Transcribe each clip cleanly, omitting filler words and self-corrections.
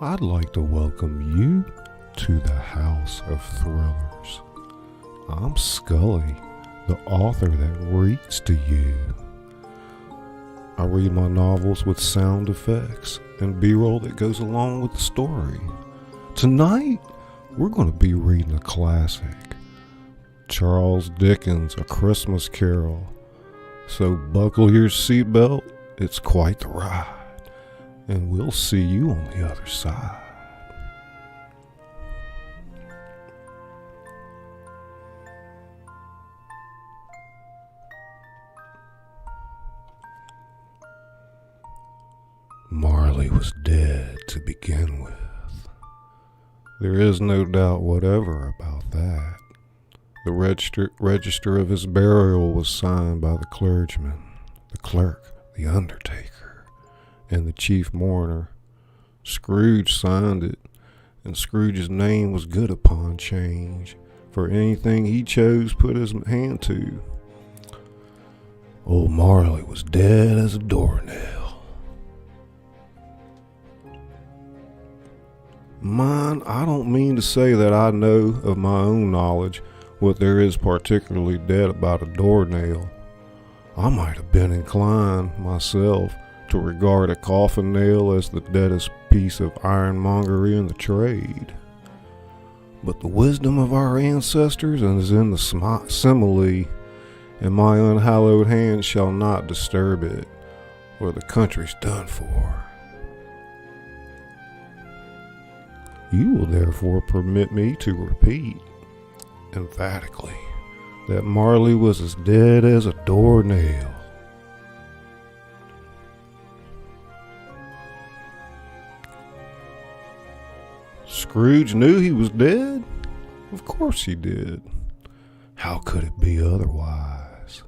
I'd like to welcome you to the House of Thrillers. I'm Scully, the author that reads to you. I read my novels with sound effects and B-roll that goes along with the story. Tonight, we're going to be reading a classic, Charles Dickens' A Christmas Carol. So buckle your seatbelt, it's quite the ride, and we'll see you on the other side. Marley was dead to begin with. There is no doubt whatever about that. The register of his burial was signed by the clergyman, the clerk, the undertaker, and the chief mourner. Scrooge signed it, and Scrooge's name was good upon change, for anything he chose put his hand to. Old Marley was dead as a doornail. Mind, I don't mean to say that I know of my own knowledge what there is particularly dead about a doornail. I might have been inclined, myself, to regard a coffin nail as the deadest piece of ironmongery in the trade. But the wisdom of our ancestors is in the simile, and my unhallowed hand shall not disturb it, or the country's done for. You will therefore permit me to repeat, emphatically, that Marley was as dead as a doornail. Scrooge knew he was dead? Of course he did. How could it be otherwise?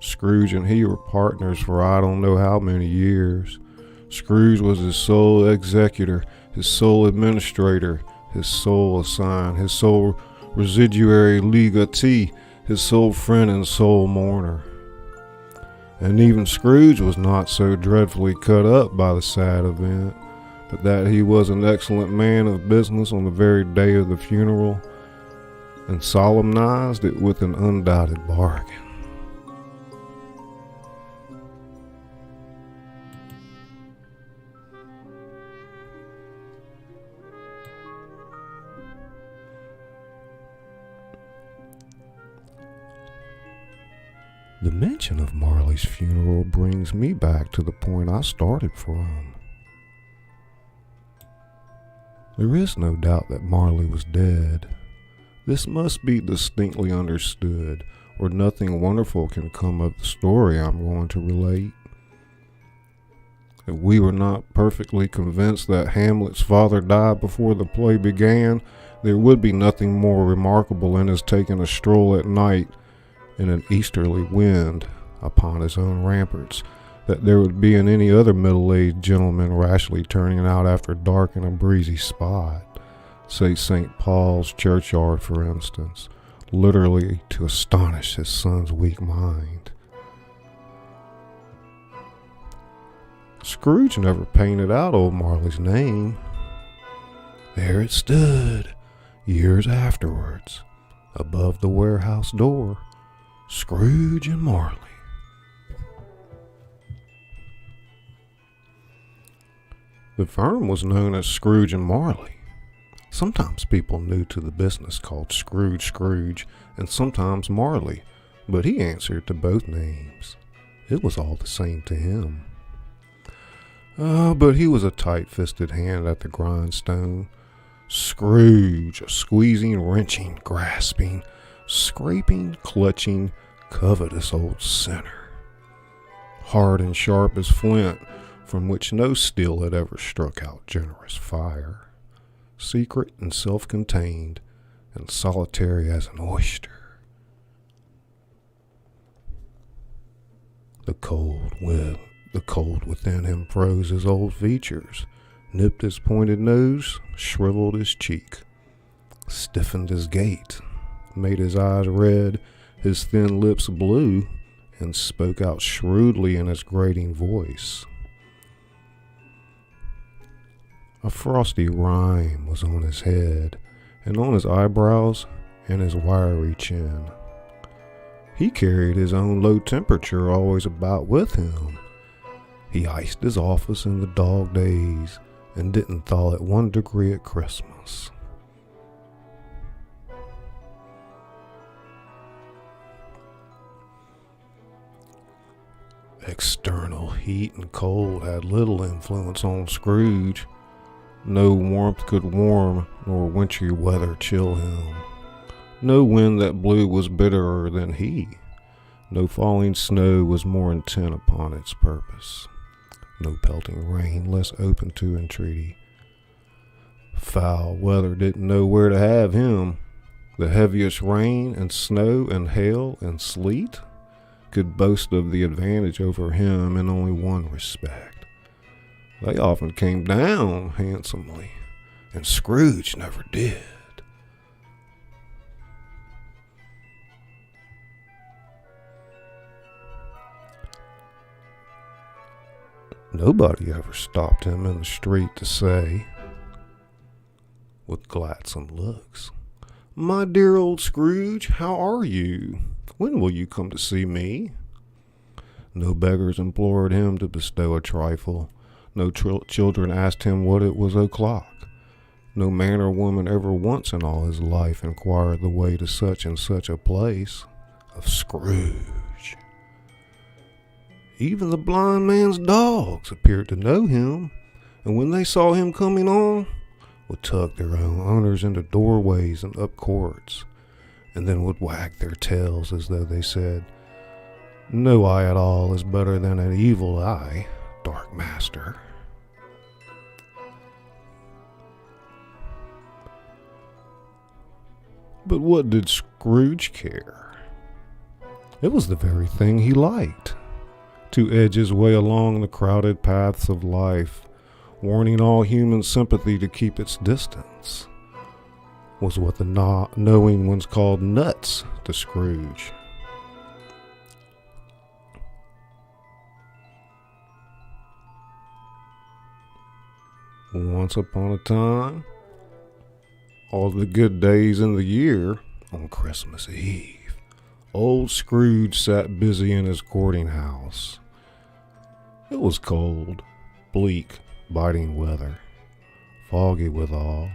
Scrooge and he were partners for I don't know how many years. Scrooge was his sole executor, his sole administrator, his sole assign, his sole residuary legatee, his sole friend and sole mourner. And even Scrooge was not so dreadfully cut up by the sad event, but that he was an excellent man of business on the very day of the funeral, and solemnized it with an undoubted bargain. The mention of Marley's funeral brings me back to the point I started from. There is no doubt that Marley was dead. This must be distinctly understood, or nothing wonderful can come of the story I'm going to relate. If we were not perfectly convinced that Hamlet's father died before the play began, there would be nothing more remarkable in his taking a stroll at night in an easterly wind upon his own ramparts that there would be in any other middle-aged gentleman rashly turning out after dark in a breezy spot, say St. Paul's churchyard for instance, literally to astonish his son's weak mind. Scrooge never painted out old Marley's name. There it stood, years afterwards, above the warehouse door, Scrooge and Marley. The firm was known as Scrooge and Marley. Sometimes people new to the business called Scrooge, and sometimes Marley, but he answered to both names. It was all the same to him. But he was a tight-fisted hand at the grindstone. Scrooge, a squeezing, wrenching, grasping, scraping, clutching, covetous old sinner, hard and sharp as flint, from which no steel had ever struck out generous fire, secret and self-contained, and solitary as an oyster. The cold within him froze his old features, nipped his pointed nose, shriveled his cheek, stiffened his gait, made his eyes red, his thin lips blue, and spoke out shrewdly in his grating voice. A frosty rime was on his head, and on his eyebrows, and his wiry chin. He carried his own low temperature always about with him. He iced his office in the dog days, and didn't thaw at 1 degree at Christmas. External heat and cold had little influence on Scrooge. No warmth could warm, nor wintry weather chill him. No wind that blew was bitterer than he. No falling snow was more intent upon its purpose. No pelting rain less open to entreaty. Foul weather didn't know where to have him. The heaviest rain and snow and hail and sleet could boast of the advantage over him in only one respect. They often came down handsomely, and Scrooge never did. Nobody ever stopped him in the street to say, with gladsome looks, "My dear old Scrooge, how are you? When will you come to see me?" No beggars implored him to bestow a trifle. No children asked him what it was o'clock. No man or woman ever once in all his life inquired the way to such and such a place. Of Scrooge. Even the blind man's dogs appeared to know him, and when they saw him coming on, would tug their own owners into doorways and up courts, and then would wag their tails as though they said, "No eye at all is better than an evil eye, dark master." But what did Scrooge care? It was the very thing he liked, to edge his way along the crowded paths of life, warning all human sympathy to keep its distance, was what the knowing ones called nuts to Scrooge. Once upon a time, all the good days in the year, on Christmas Eve, old Scrooge sat busy in his courting house. It was cold, bleak, biting weather, foggy withal,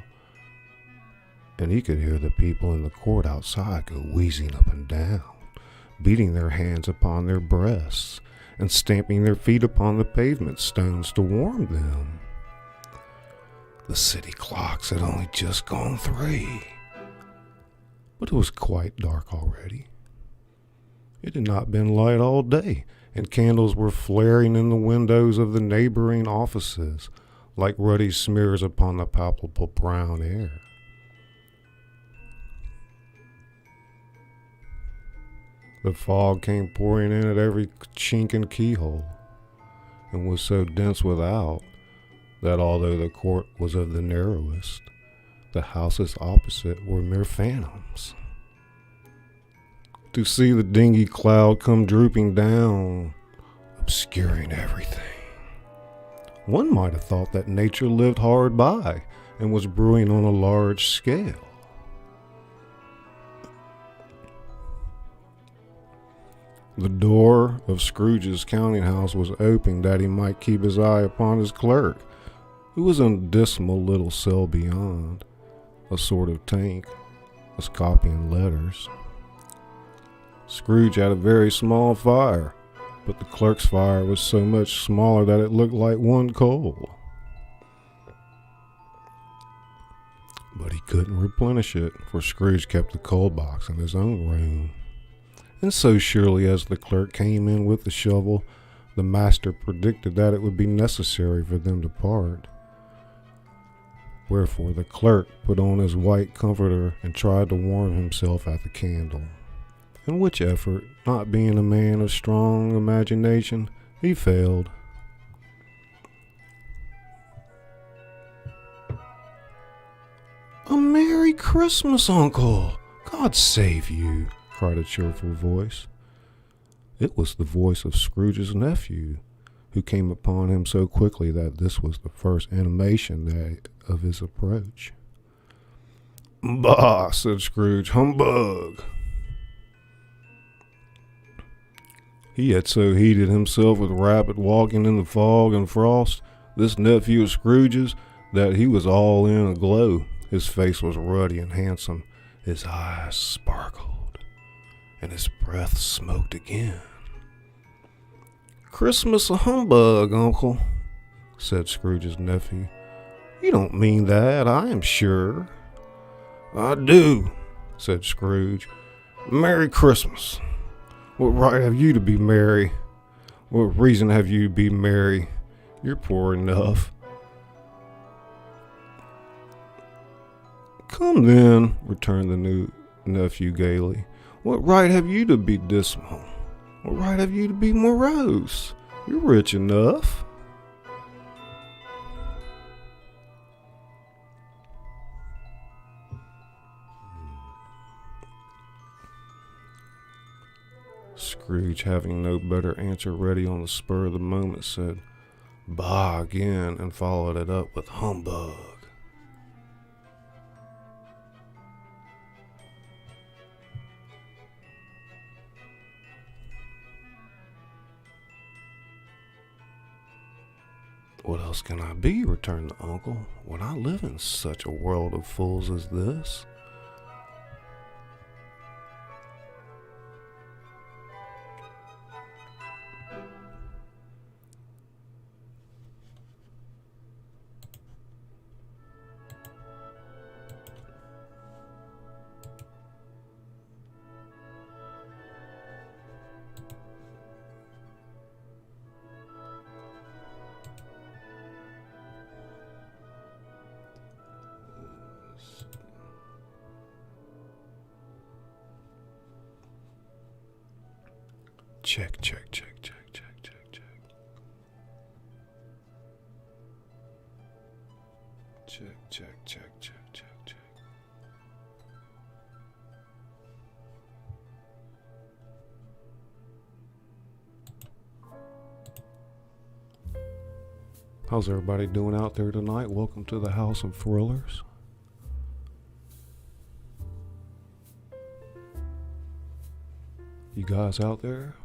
and he could hear the people in the court outside go wheezing up and down, beating their hands upon their breasts, and stamping their feet upon the pavement stones to warm them. The city clocks had only just gone 3, but it was quite dark already. It had not been light all day, and candles were flaring in the windows of the neighboring offices like ruddy smears upon the palpable brown air. The fog came pouring in at every chink and keyhole, and was so dense without that although the court was of the narrowest, the houses opposite were mere phantoms. To see the dingy cloud come drooping down, obscuring everything, one might have thought that nature lived hard by and was brewing on a large scale. The door of Scrooge's counting house was open that he might keep his eye upon his clerk, who was in a dismal little cell beyond, a sort of tank, was copying letters. Scrooge had a very small fire, but the clerk's fire was so much smaller that it looked like one coal. But he couldn't replenish it, for Scrooge kept the coal box in his own room. And so surely as the clerk came in with the shovel, the master predicted that it would be necessary for them to part. Wherefore the clerk put on his white comforter and tried to warm himself at the candle, in which effort, not being a man of strong imagination, he failed. "A Merry Christmas, Uncle! God save you!" cried a cheerful voice. It was the voice of Scrooge's nephew, who came upon him so quickly that this was the first intimation of his approach. "Bah," said Scrooge. "Humbug." He had so heated himself with rapid walking in the fog and frost, this nephew of Scrooge's, that he was all in a glow. His face was ruddy and handsome, his eyes sparkled, and his breath smoked again. "Christmas a humbug, uncle," said Scrooge's nephew. "You don't mean that, I am sure." "I do," said Scrooge. "Merry Christmas. What right have you to be merry? What reason have you to be merry? You're poor enough." "Come then," returned the new nephew gaily. "What right have you to be dismal? What right have you to be morose? You're rich enough." Scrooge, having no better answer ready on the spur of the moment, said, "Bah," again, and followed it up with "humbug." "What else can I be?" returned the uncle, "when I live in such a world of fools as this?" Check, check, check, check, check, check, check. Check, check, check, check, check, check. How's everybody doing out there tonight? Welcome to the House of Thrillers. You guys out there?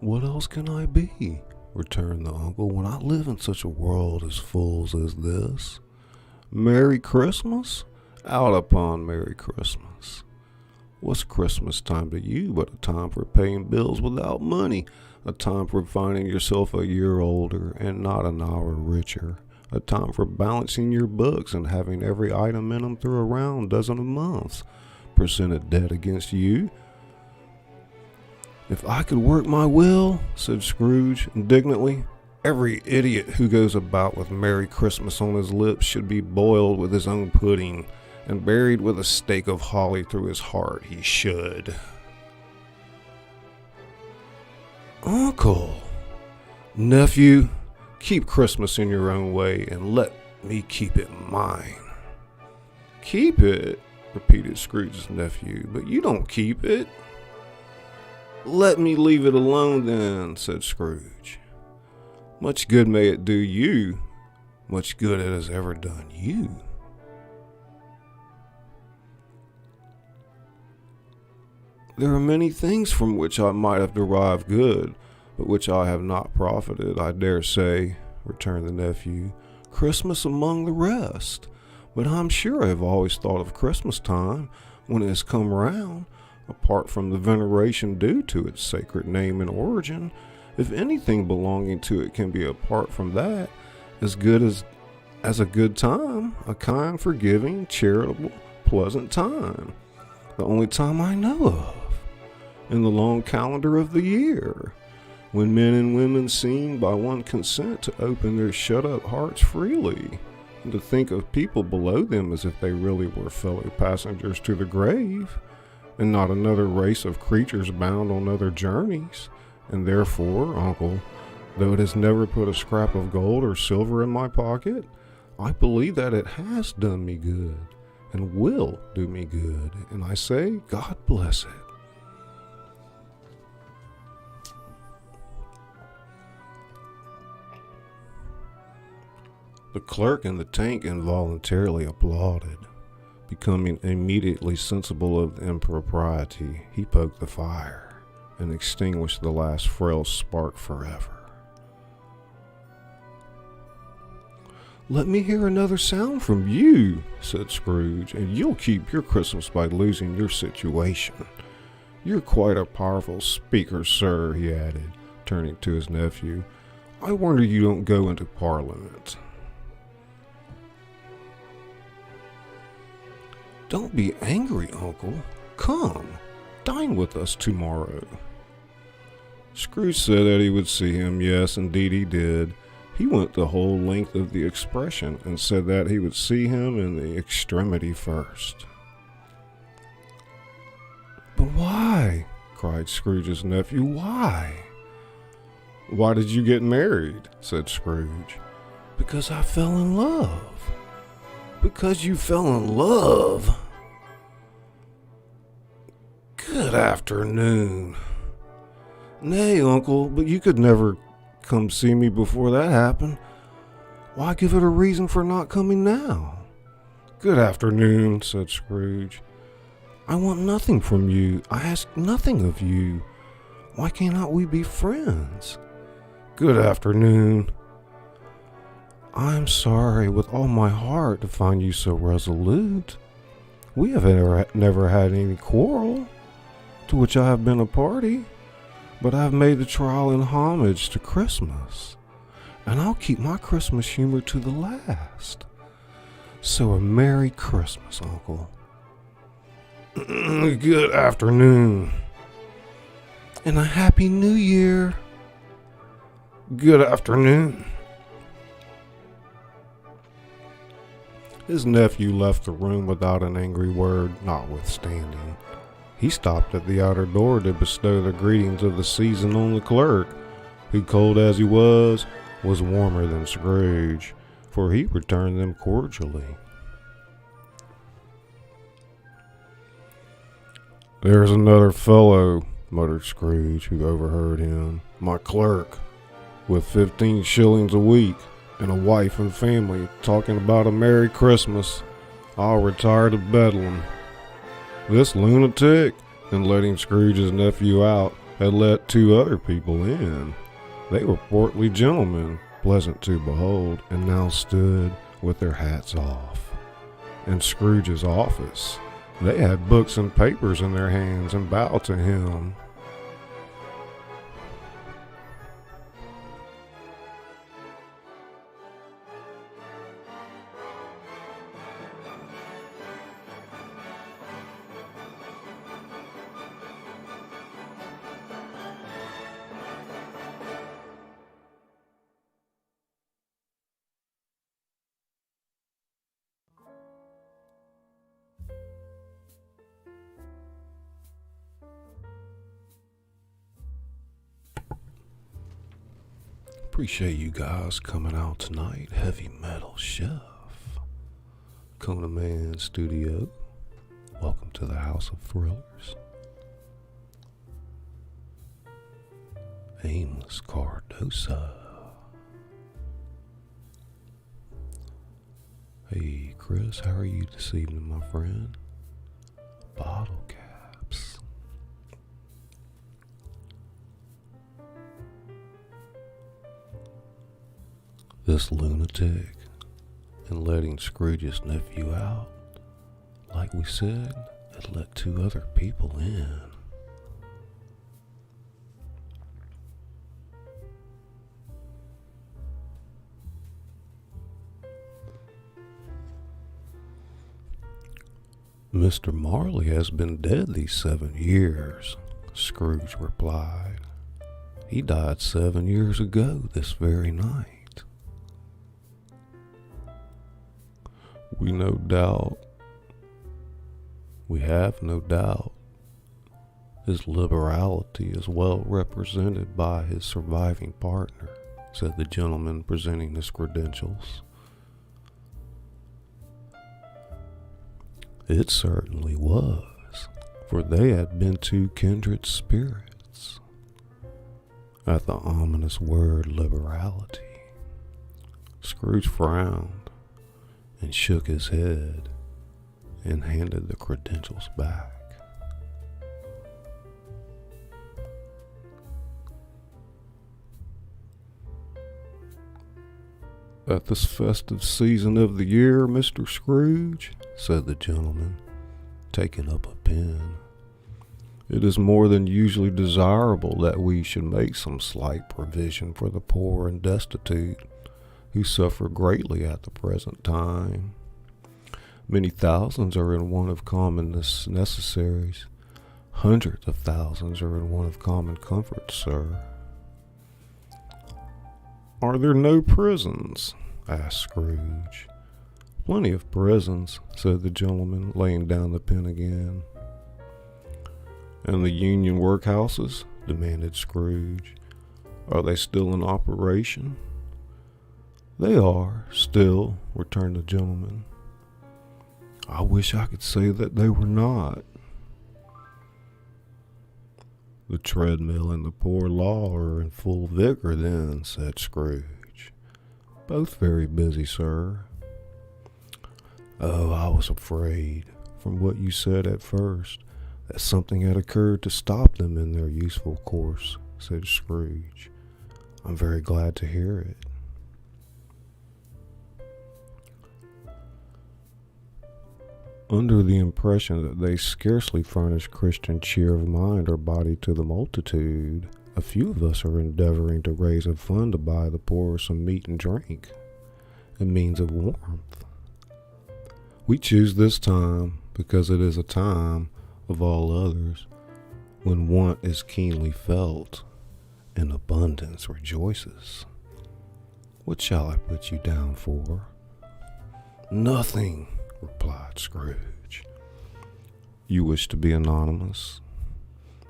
"What else can I be?" returned the uncle, "when I live in such a world as fools as this? Merry Christmas? Out upon Merry Christmas. What's Christmas time to you but a time for paying bills without money, a time for finding yourself a year older and not an hour richer, a time for balancing your books and having every item in them through a round dozen of months presented dead against you?" "If I could work my will," said Scrooge indignantly, "every idiot who goes about with Merry Christmas on his lips should be boiled with his own pudding and buried with a stake of holly through his heart, he should." "Uncle!" "Nephew, keep Christmas in your own way and let me keep it mine." "Keep it?" repeated Scrooge's nephew, "but you don't keep it." "Let me leave it alone then," said Scrooge. "Much good may it do you, much good it has ever done you." "There are many things from which I might have derived good, but which I have not profited, I dare say," returned the nephew, "Christmas among the rest. But I'm sure I have always thought of Christmas time, when it has come round, apart from the veneration due to its sacred name and origin, if anything belonging to it can be apart from that, as good as a good time, a kind, forgiving, charitable, pleasant time, the only time I know of, in the long calendar of the year, when men and women seem by one consent to open their shut-up hearts freely, and to think of people below them as if they really were fellow passengers to the grave, and not another race of creatures bound on other journeys. And therefore, uncle, though it has never put a scrap of gold or silver in my pocket, I believe that it has done me good, and will do me good, and I say, God bless it." The clerk in the tank involuntarily applauded. Becoming immediately sensible of the impropriety, he poked the fire and extinguished the last frail spark forever. "Let me hear another sound from you," said Scrooge, "and you'll keep your Christmas by losing your situation. You're quite a powerful speaker, sir," he added, turning to his nephew. "I wonder you don't go into Parliament." "Don't be angry, uncle. Come, dine with us tomorrow." Scrooge said that he would see him. Yes, indeed he did. He went the whole length of the expression and said that he would see him in the extremity first. "But why?" cried Scrooge's nephew. "Why?" "Why did you get married?" said Scrooge. "Because I fell in love." "Because you fell in love? Good afternoon." "Nay, uncle, but you could never come see me before that happened. Why give it a reason for not coming now?" "Good afternoon," said Scrooge. "I want nothing from you. I ask nothing of you. Why cannot we be friends?" "Good afternoon." "I am sorry with all my heart to find you so resolute. We have never had any quarrel, to which I have been a party, but I have made the trial in homage to Christmas, and I'll keep my Christmas humor to the last. So a Merry Christmas, uncle." "Good afternoon." "And a Happy New Year." "Good afternoon." His nephew left the room without an angry word, notwithstanding. He stopped at the outer door to bestow the greetings of the season on the clerk, who, cold as he was warmer than Scrooge, for he returned them cordially. "There's another fellow," muttered Scrooge, who overheard him, "my clerk, with 15 shillings a week, and a wife and family, talking about a Merry Christmas. I'll retire to Bedlam." This lunatic, in letting Scrooge's nephew out, had let 2 other people in. They were portly gentlemen, pleasant to behold, and now stood with their hats off. In Scrooge's office, they had books and papers in their hands and bowed to him. Appreciate you guys coming out tonight. Heavy Metal Chef, Kona Man Studio. Welcome to the House of Thrillers. Aimless Cardosa. Hey Chris, how are you this evening, my friend? Bottle Caps. This lunatic, and letting Scrooge's nephew out, like we said, had let 2 other people in. Mr. Marley has been dead these 7 years, Scrooge replied. He died 7 years ago this very night. We have no doubt his liberality is well represented by his surviving partner, said the gentleman presenting his credentials. It certainly was, for they had been 2 kindred spirits. At the ominous word liberality, Scrooge frowned and shook his head and handed the credentials back. At this festive season of the year, Mr. Scrooge, said the gentleman, taking up a pen, it is more than usually desirable that we should make some slight provision for the poor and destitute, who suffer greatly at the present time. Many thousands are in want of common necessaries. Hundreds of thousands are in want of common comforts, sir. Are there no prisons? Asked Scrooge. Plenty of prisons, said the gentleman, laying down the pen again. And the union workhouses? Demanded Scrooge. Are they still in operation? They are, still, returned the gentleman. I wish I could say that they were not. The treadmill and the poor law are in full vigor then, said Scrooge. Both very busy, sir. Oh, I was afraid, from what you said at first, that something had occurred to stop them in their useful course, said Scrooge. I'm very glad to hear it. Under the impression that they scarcely furnish Christian cheer of mind or body to the multitude, a few of us are endeavoring to raise a fund to buy the poor some meat and drink, a means of warmth. We choose this time because it is a time, of all others, when want is keenly felt and abundance rejoices. What shall I put you down for? Nothing, replied Scrooge. You wish to be anonymous?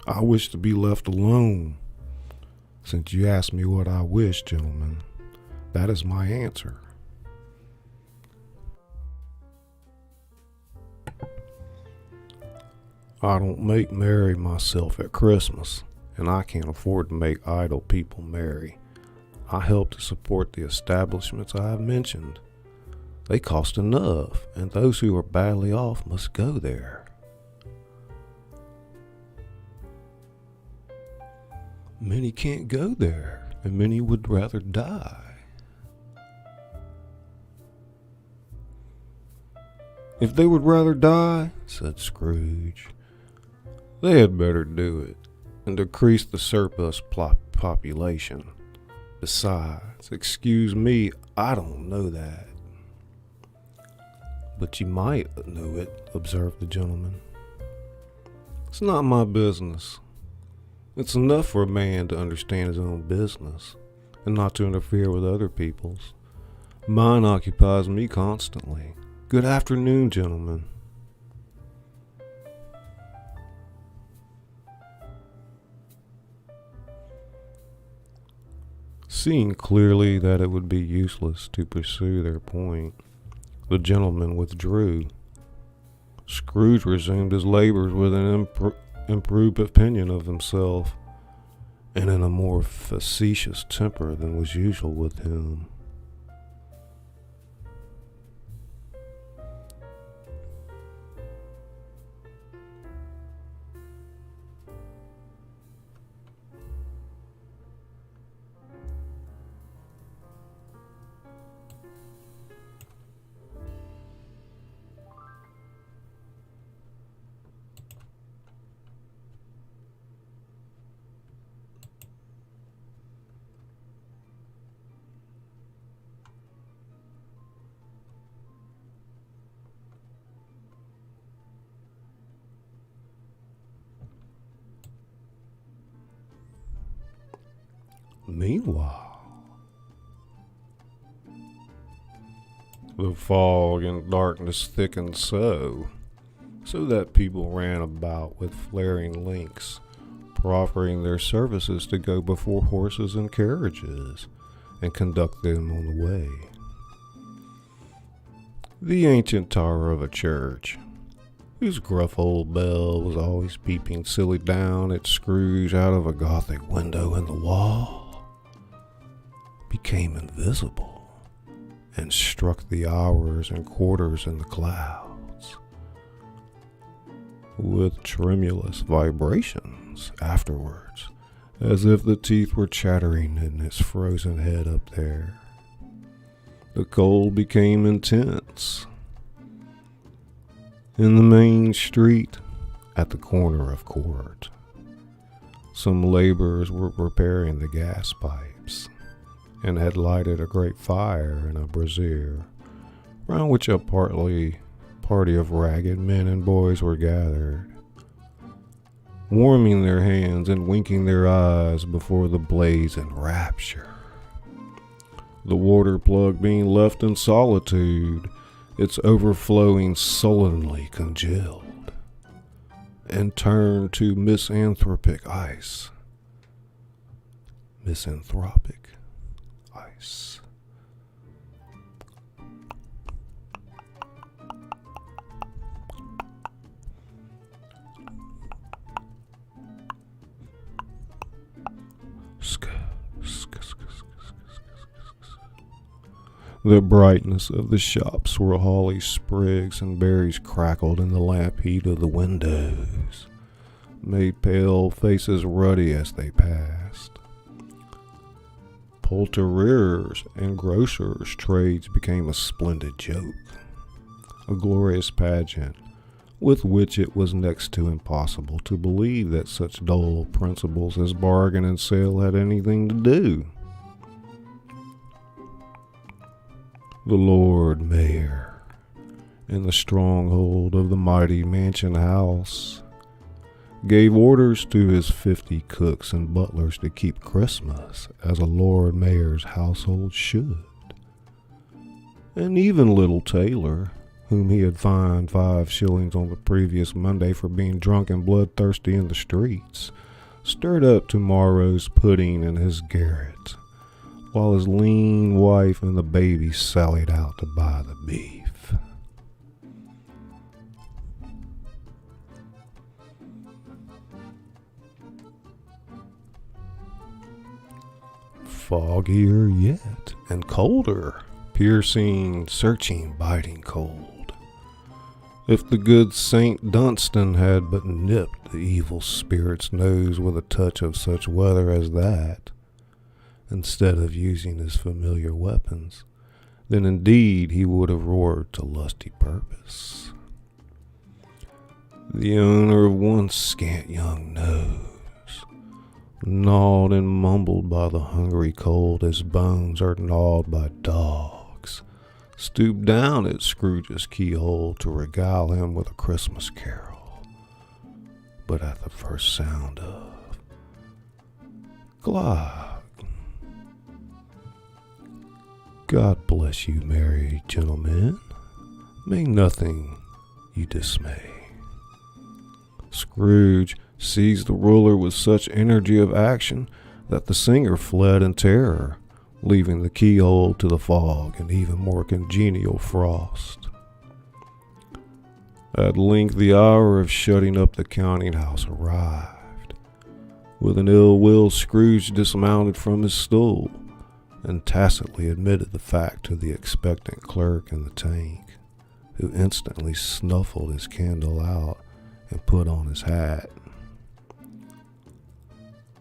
I wish to be left alone. Since you asked me what I wish, gentlemen, that is my answer. I don't make merry myself at Christmas, and I can't afford to make idle people merry. I help to support the establishments I have mentioned. They cost enough, and those who are badly off must go there. Many can't go there, and many would rather die. If they would rather die, said Scrooge, they had better do it, and decrease the surplus population. Besides, excuse me, I don't know that. But you might know it, observed the gentleman. It's not my business. It's enough for a man to understand his own business, and not to interfere with other people's. Mine occupies me constantly. Good afternoon, gentlemen. Seeing clearly that it would be useless to pursue their point, the gentleman withdrew. Scrooge resumed his labors with an improved opinion of himself, and in a more facetious temper than was usual with him. Meanwhile, the fog and darkness thickened so that people ran about with flaring links, proffering their services to go before horses and carriages and conduct them on the way. The ancient tower of a church, whose gruff old bell was always peeping silly down at Scrooge out of a Gothic window in the wall, became invisible and struck the hours and quarters in the clouds with tremulous vibrations afterwards, as if the teeth were chattering in its frozen head up there. The cold became intense. In the main street, at the corner of Court, some laborers were repairing the gas pipes, and had lighted a great fire in a brazier, round which a party of ragged men and boys were gathered, warming their hands and winking their eyes before the blaze in rapture. The water plug being left in solitude, its overflowing sullenly congealed, and turned to misanthropic ice. Misanthropic ice. The brightness of the shops where holly sprigs and berries crackled in the lamp heat of the windows made pale faces ruddy as they passed. Poulterers' and grocers' trades became a splendid joke, a glorious pageant with which it was next to impossible to believe that such dull principles as bargain and sale had anything to do. The Lord Mayor, in the stronghold of the mighty mansion house, gave orders to his 50 cooks and butlers to keep Christmas as a Lord Mayor's household should. And even little Taylor, whom he had fined 5 shillings on the previous Monday for being drunk and bloodthirsty in the streets, stirred up tomorrow's pudding in his garret, while his lean wife and the baby sallied out to buy the beef. Foggier yet, and colder, piercing, searching, biting cold, If the good Saint Dunstan had but nipped the evil spirit's nose with a touch of such weather as that, instead of using his familiar weapons, then indeed he would have roared to lusty purpose. The owner of one scant young nose, gnawed and mumbled by the hungry cold as bones are gnawed by dogs, stooped down at Scrooge's keyhole to regale him with a Christmas carol. But at the first sound of "Glog, God bless you, merry gentlemen, may nothing you dismay," Scrooge seized the ruler with such energy of action that the singer fled in terror, leaving the keyhole to the fog and even more congenial frost. At length the hour of shutting up the counting house arrived. With an ill will, Scrooge dismounted from his stool and tacitly admitted the fact to the expectant clerk in the tank, who instantly snuffled his candle out and put on his hat.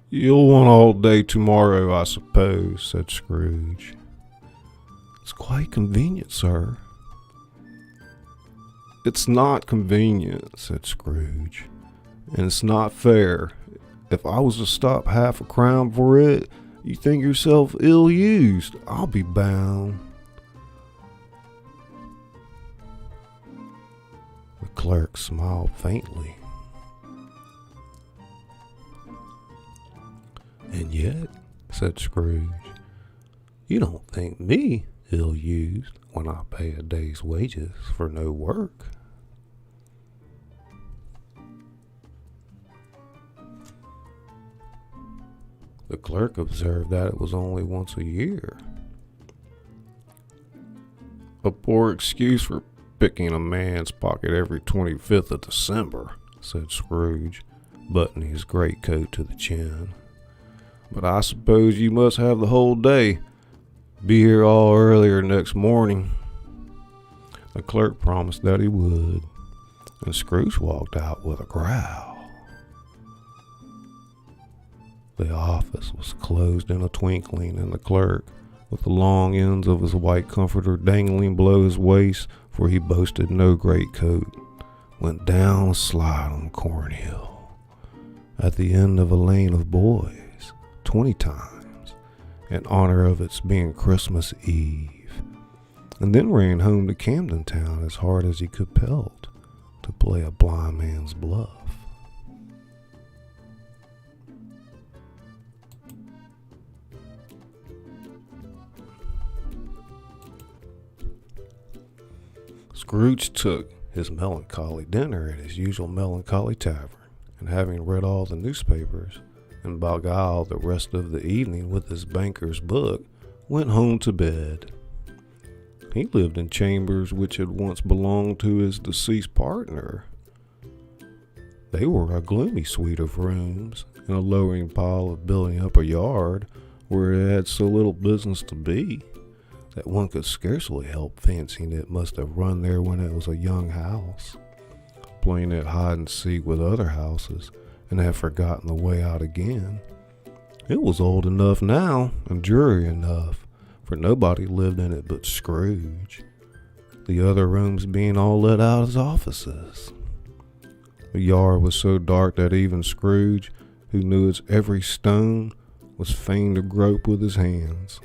"You'll want all day tomorrow, I suppose," said Scrooge. "It's quite convenient, sir." "It's not convenient," said Scrooge, "and it's not fair. If I was to stop half a crown for it, you think yourself ill-used, I'll be bound." The clerk smiled faintly. "And yet," said Scrooge, "you don't think me ill-used when I pay a day's wages for no work." The clerk observed that it was only once a year. "A poor excuse for picking a man's pocket every 25th of December," said Scrooge, buttoning his greatcoat to the chin. "But I suppose you must have the whole day. Be here all earlier next morning." The clerk promised that he would, and Scrooge walked out with a growl. The office was closed in a twinkling, and the clerk, with the long ends of his white comforter dangling below his waist, for he boasted no greatcoat, went down a slide on Cornhill, at the end of a lane of boys, 20 times, in honor of its being Christmas Eve, and then ran home to Camden Town as hard as he could pelt, to play a blind man's bluff. Scrooge took his melancholy dinner at his usual melancholy tavern, and having read all the newspapers and beguiled the rest of the evening with his banker's book, went home to bed. He lived in chambers which had once belonged to his deceased partner. They were a gloomy suite of rooms in a lowering pile of building up a yard where it had so little business to be that one could scarcely help fancying it must have run there when it was a young house, playing at hide and seek with other houses, and have forgotten the way out again. It was old enough now, and dreary enough, for nobody lived in it but Scrooge, the other rooms being all let out as offices. The yard was so dark that even Scrooge, who knew its every stone, was fain to grope with his hands.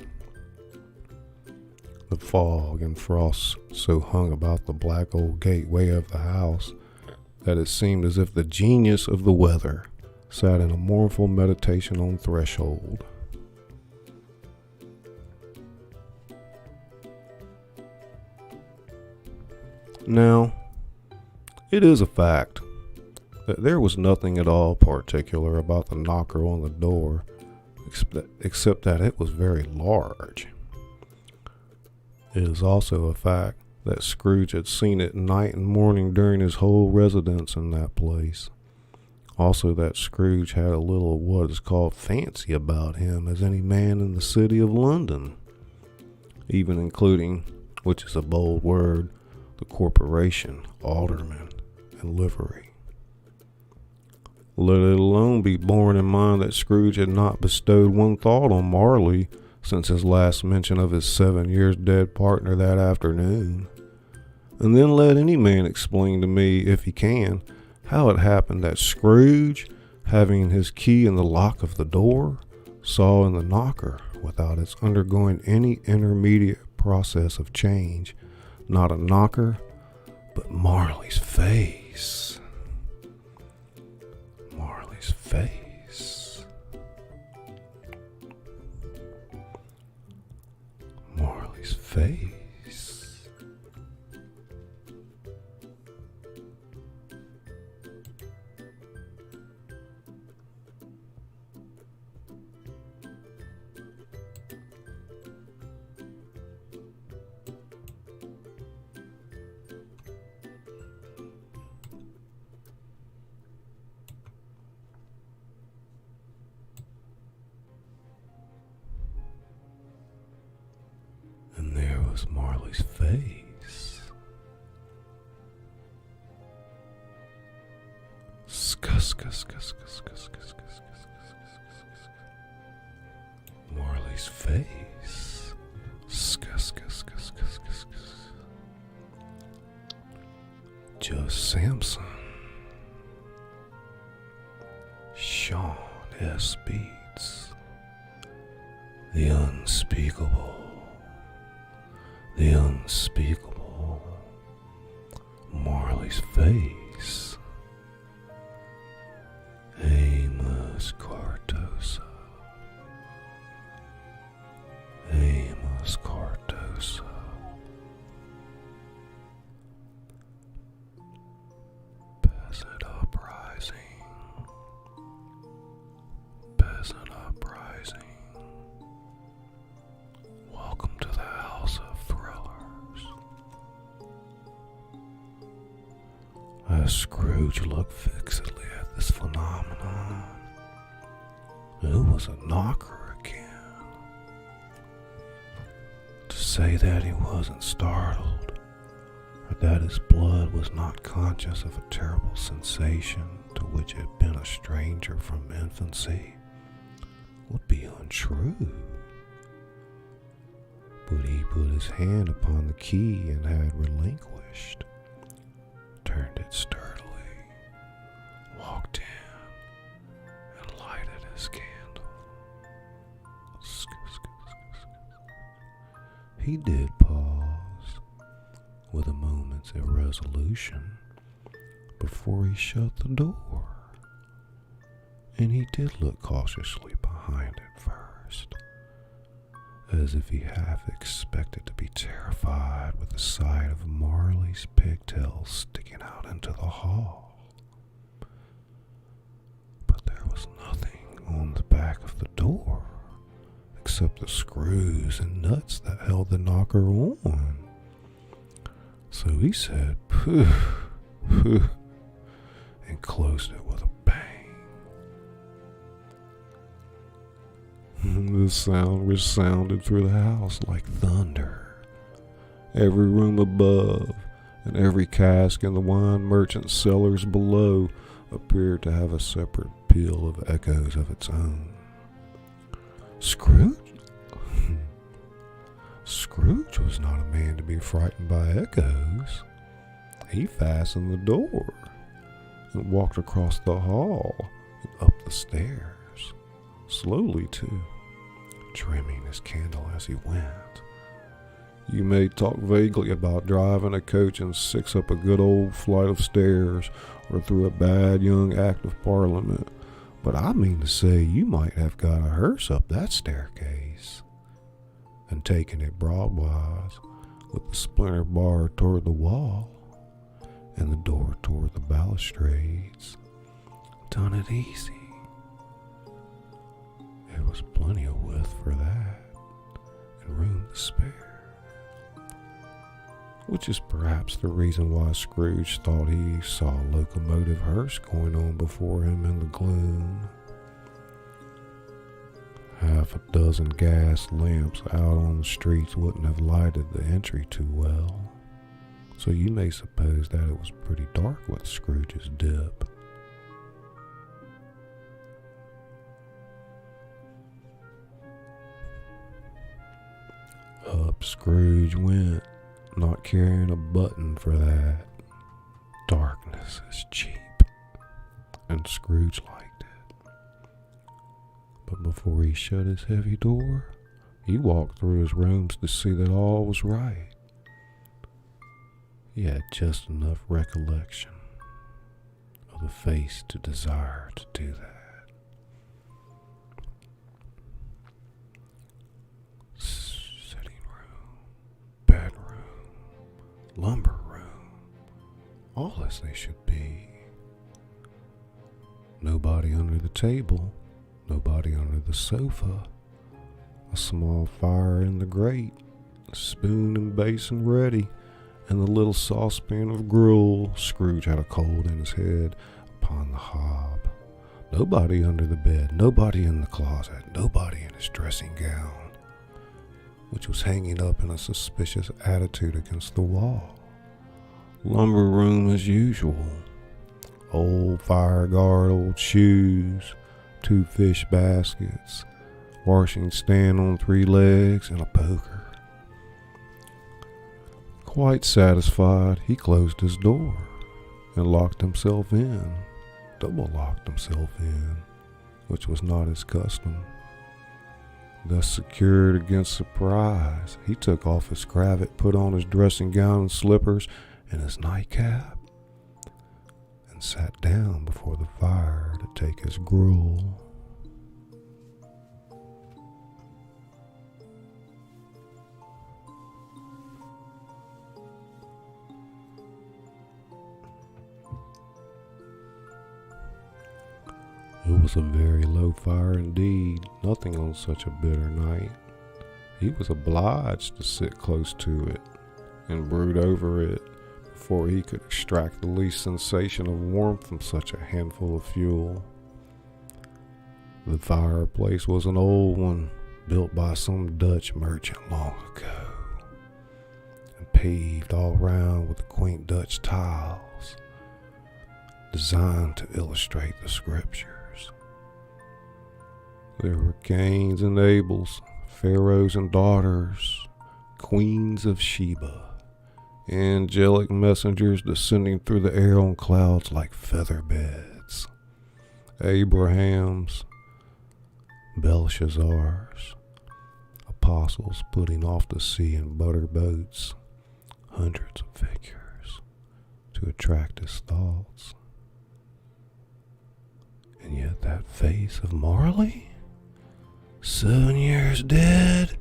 The fog and frost so hung about the black old gateway of the house that it seemed as if the genius of the weather sat in a mournful meditation on threshold. Now, it is a fact that there was nothing at all particular about the knocker on the door, except that it was very large. It is also a fact that Scrooge had seen it night and morning during his whole residence in that place. Also that Scrooge had a little of what is called fancy about him as any man in the city of London, even including, which is a bold word, the corporation, alderman, and livery. Let it alone be borne in mind that Scrooge had not bestowed one thought on Marley since his last mention of his 7 years dead partner that afternoon. And then let any man explain to me, if he can, how it happened that Scrooge, having his key in the lock of the door, saw in the knocker, without its undergoing any intermediate process of change, not a knocker, but Marley's face. Marley's face. Marley's face. And there was Marley's face. Marley's face. Just Samson. Sean S. Beats. The unspeakable. The unspeakable. Marley's face. Amos Cardoso. Amos Cardoso. Peasant uprising. Peasant uprising. Welcome to the House of Thrillers. As Scrooge looked fixedly at this phenomenon, it was a knocker again. To say that he wasn't startled, or that his blood was not conscious of a terrible sensation to which it had been a stranger from infancy, would be untrue. But he put his hand upon the key and had relinquished, turned it sturdily, walked in, and lighted his candle. He did pause, with a moment's irresolution, before he shut the door, and he did look cautiously behind it first, as if he half expected to be terrified with the sight of Marley's pigtails sticking out into the hall. But there was nothing on the back of the door, except the screws and nuts that held the knocker on. So he said, "Pooh, pooh," and closed it with a bang. The sound resounded through the house like thunder. Every room above and every cask in the wine merchant's cellars below appeared to have a separate peal of echoes of its own. Scrooge was not a man to be frightened by echoes. He fastened the door and walked across the hall and up the stairs, slowly too, trimming his candle as he went. You may talk vaguely about driving a coach and six up a good old flight of stairs or through a bad young Act of Parliament, but I mean to say you might have got a hearse up that staircase and taken it broadwise with the splinter bar toward the wall and the door toward the balustrades. Done it easy. There was plenty of width for that and room to spare, which is perhaps the reason why Scrooge thought he saw a locomotive hearse going on before him in the gloom. Half a dozen gas lamps out on the streets wouldn't have lighted the entry too well. so you may suppose that it was pretty dark with Scrooge's dip. Up Scrooge went, not caring a button for that. Darkness is cheap, and Scrooge liked it. But before he shut his heavy door, he walked through his rooms to see that all was right. He had just enough recollection of the face to desire to do that. Bedroom, lumber room, all as they should be. Nobody under the table, nobody under the sofa, a small fire in the grate, a spoon and basin ready, and the little saucepan of gruel. Scrooge had a cold in his head upon the hob. Nobody under the bed, nobody in the closet, nobody in his dressing gown, which was hanging up in a suspicious attitude against the wall. Lumber room as usual. Old fire guard, old shoes, 2 fish baskets, washing stand on 3 legs, and a poker. Quite satisfied, he closed his door and locked himself in, double locked himself in, which was not his custom. Thus secured against surprise, he took off his cravat, put on his dressing gown and slippers and his nightcap, and sat down before the fire to take his gruel. It was a very low fire indeed, nothing on such a bitter night. He was obliged to sit close to it and brood over it before he could extract the least sensation of warmth from such a handful of fuel. The fireplace was an old one, built by some Dutch merchant long ago, and paved all round with quaint Dutch tiles, designed to illustrate the scriptures. There were Cains and Abels, pharaohs and daughters, queens of Sheba, angelic messengers descending through the air on clouds like feather beds, Abrahams, Belshazzars, apostles putting off to sea in butter boats, hundreds of figures to attract his thoughts. And yet that face of Marley, 7 years dead,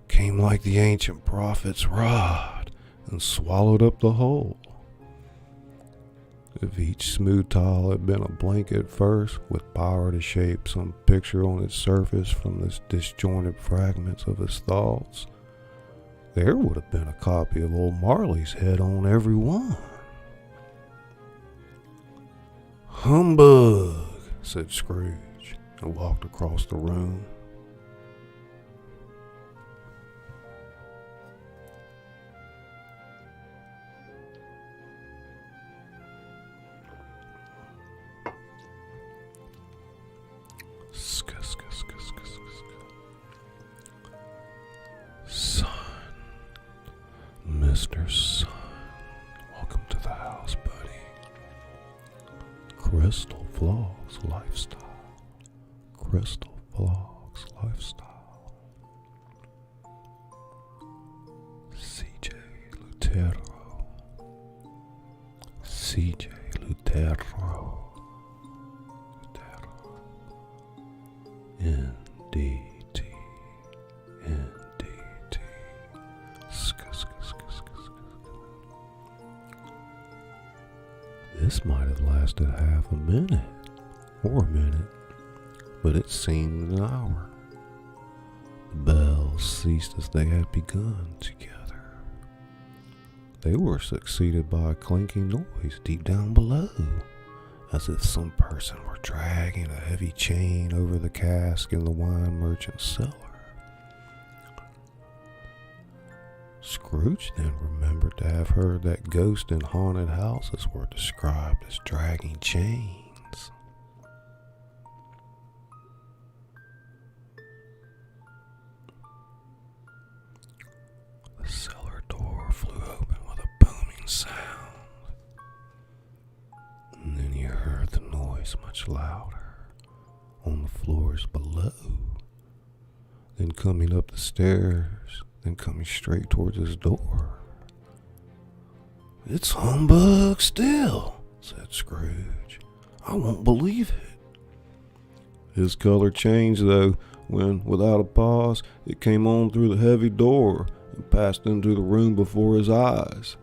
came like the ancient prophet's rod and swallowed up the whole. If each smooth tile had been a blank at first, with power to shape some picture on its surface from the disjointed fragments of his thoughts, there would have been a copy of old Marley's head on every one. "Humbug," said Scrooge, and walked across the room. Son, Mr. Son, welcome to the house, buddy. Crystal Vlogs Lifestyle. Crystal Vlogs Lifestyle. CJ Lutero. CJ Lutero. NDT. NDT. This might have lasted half a minute, or a minute, but it seemed an hour. The bells ceased as they had begun together. They were succeeded by a clinking noise deep down below, as if some person were dragging a heavy chain over the cask in the wine merchant's cellar. Scrooge then remembered to have heard that ghosts in haunted houses were described as dragging chains. The cellar door flew open with a booming sound, and then he heard the noise much louder on the floors below, then coming up the stairs, then coming straight towards his door. "It's humbug still," said Scrooge. "I won't believe it." His color changed, though, when, without a pause, it came on through the heavy door and passed into the room before his eyes.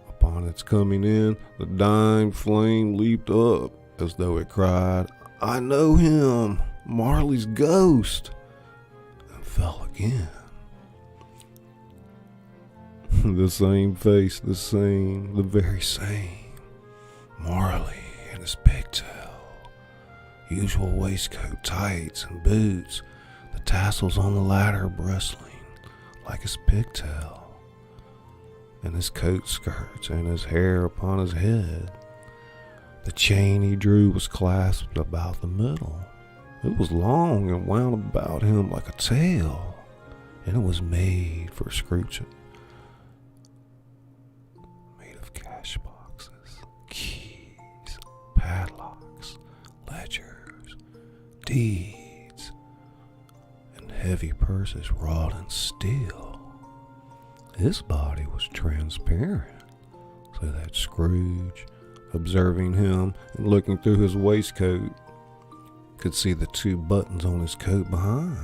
Upon its coming in, the dying flame leaped up as though it cried, "I know him, Marley's ghost," and fell again. The same face, the very same. Marley in his pigtail, usual waistcoat, tights, and boots, the tassels on the latter bristling like his pigtail, and his coat skirts and his hair upon his head. The chain he drew was clasped about the middle. It was long and wound about him like a tail, and it was made for Scrooge. Cash boxes, keys, padlocks, ledgers, deeds, and heavy purses wrought in steel. His body was transparent, so that Scrooge, observing him and looking through his waistcoat, could see the 2 buttons on his coat behind.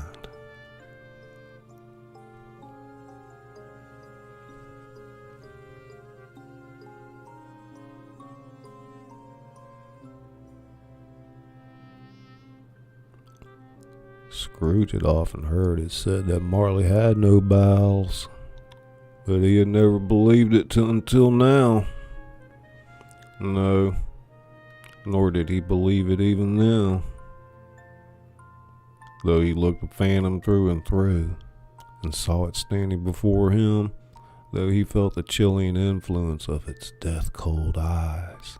Scrooge had often heard it said that Marley had no bowels, but he had never believed it until now. No, nor did he believe it even then, though he looked the phantom through and through, and saw it standing before him, though he felt the chilling influence of its death-cold eyes,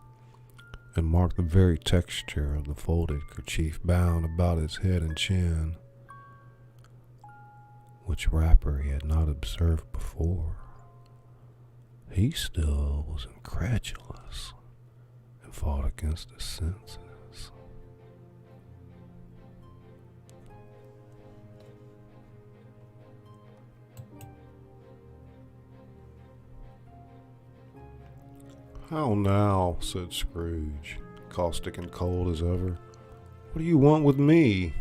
and marked the very texture of the folded kerchief bound about his head and chin, which wrapper he had not observed before. He still was incredulous and fought against his senses. "How now?" said Scrooge, caustic and cold as ever. "What do you want with me?"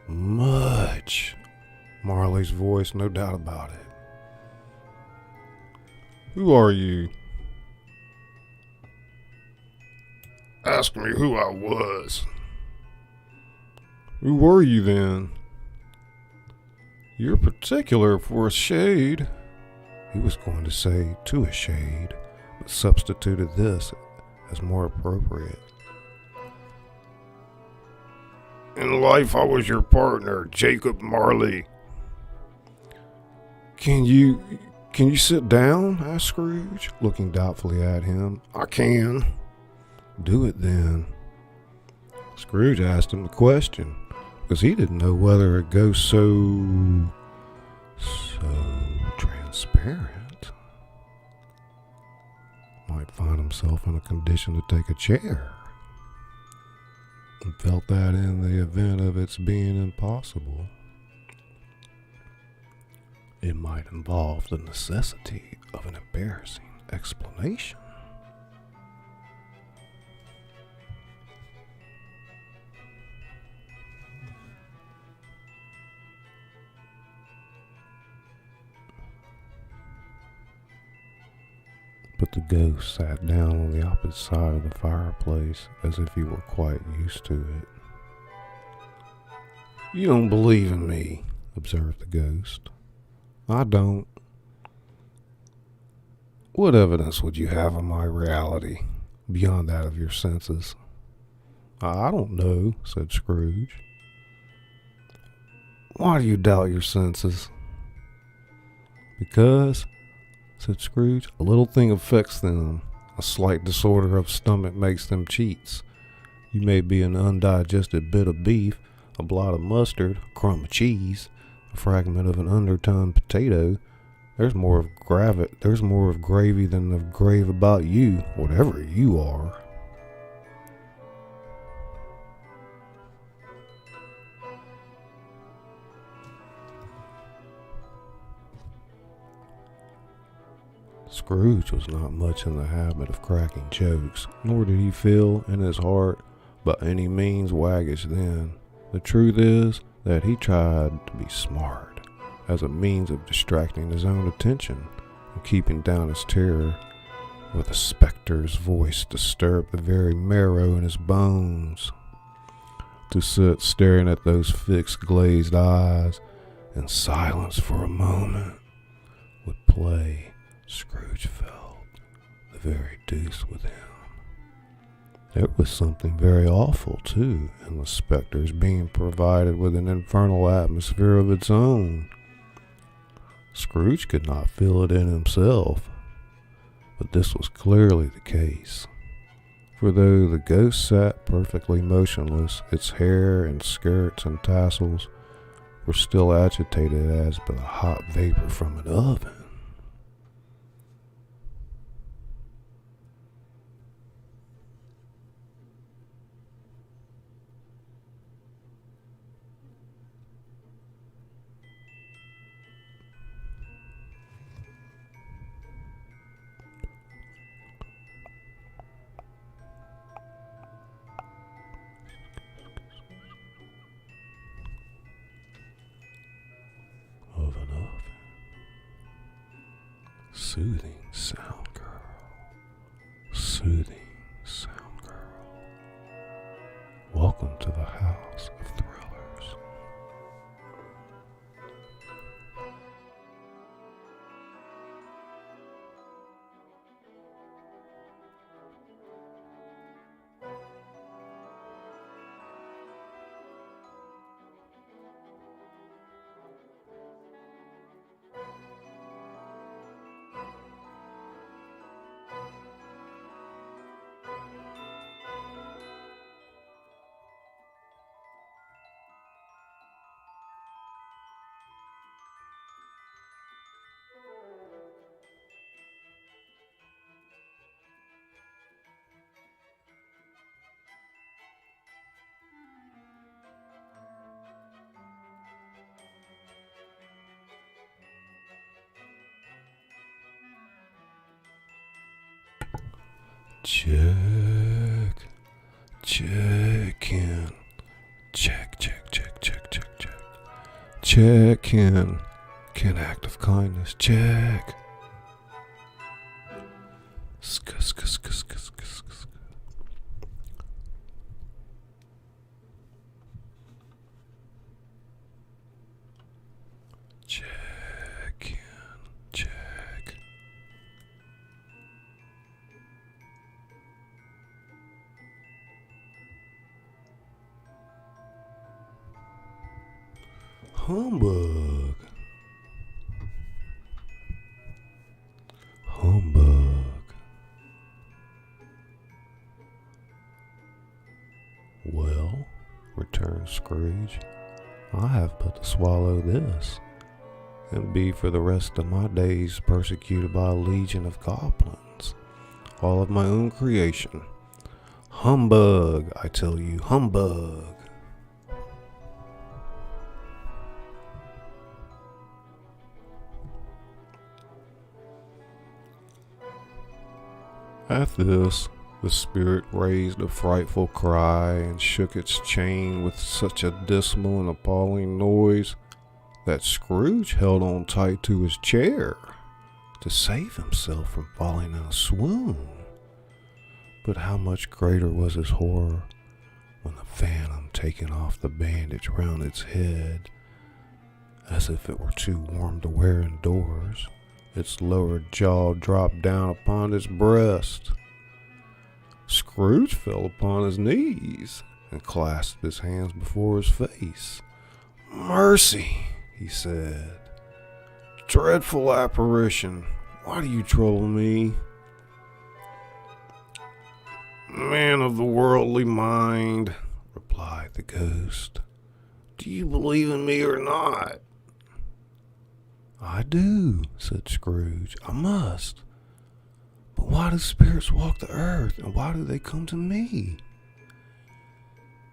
"Much." Marley's voice, no doubt about it. "Who are you?" "Ask me who I was." "Who were you then?" "You're particular for a shade." He was going to say to a shade, but substituted this as more appropriate. "In life I was your partner, Jacob Marley." Can you sit down?" asked Scrooge, looking doubtfully at him. "I can." "Do it then." Scrooge asked him the question, because he didn't know whether a ghost so transparent might find himself in a condition to take a chair, and felt that in the event of its being impossible, it might involve the necessity of an embarrassing explanation. But the ghost sat down on the opposite side of the fireplace as if he were quite used to it. "You don't believe in me," observed the ghost. "I don't." "What evidence would you have of my reality, beyond that of your senses?" "I don't know," said Scrooge. Why do you doubt your senses? Because, said Scrooge, a little thing affects them. A slight disorder of stomach makes them cheats. You may be an undigested bit of beef, a blot of mustard, a crumb of cheese, a fragment of an undertone potato. There's more of gravy than of grave about you, whatever you are. Scrooge was not much in the habit of cracking jokes, nor did he feel in his heart by any means waggish then. The truth is that he tried to be smart, as a means of distracting his own attention and keeping down his terror, for the spectre's voice disturbed the very marrow in his bones. To sit staring at those fixed glazed eyes in silence for a moment would play, Scrooge felt, the very deuce with him. There was something very awful, too, in the spectre's being provided with an infernal atmosphere of its own. Scrooge could not feel it in himself, but this was clearly the case. For though the ghost sat perfectly motionless, its hair and skirts and tassels were still agitated as by the hot vapor from an oven. Soothing sound girl, soothing sound girl. Welcome to the House of Thrillers. Check in. Check. Check in. Can act of kindness. Check. Sk. Check in. Check. Humbug. Well, returned Scrooge, I have but to swallow this, and be for the rest of my days persecuted by a legion of goblins, all of my own creation. Humbug, I tell you, humbug. At this, the spirit raised a frightful cry and shook its chain with such a dismal and appalling noise that Scrooge held on tight to his chair to save himself from falling in a swoon. But how much greater was his horror when the phantom, taking off the bandage round its head, as if it were too warm to wear indoors, its lower jaw dropped down upon his breast. Scrooge fell upon his knees and clasped his hands before his face. "Mercy," he said. "Dreadful apparition, why do you trouble me?" "Man of the worldly mind," replied the ghost, "do you believe in me or not?" "I do," said Scrooge. "I must. But why do spirits walk the earth, and why do they come to me?"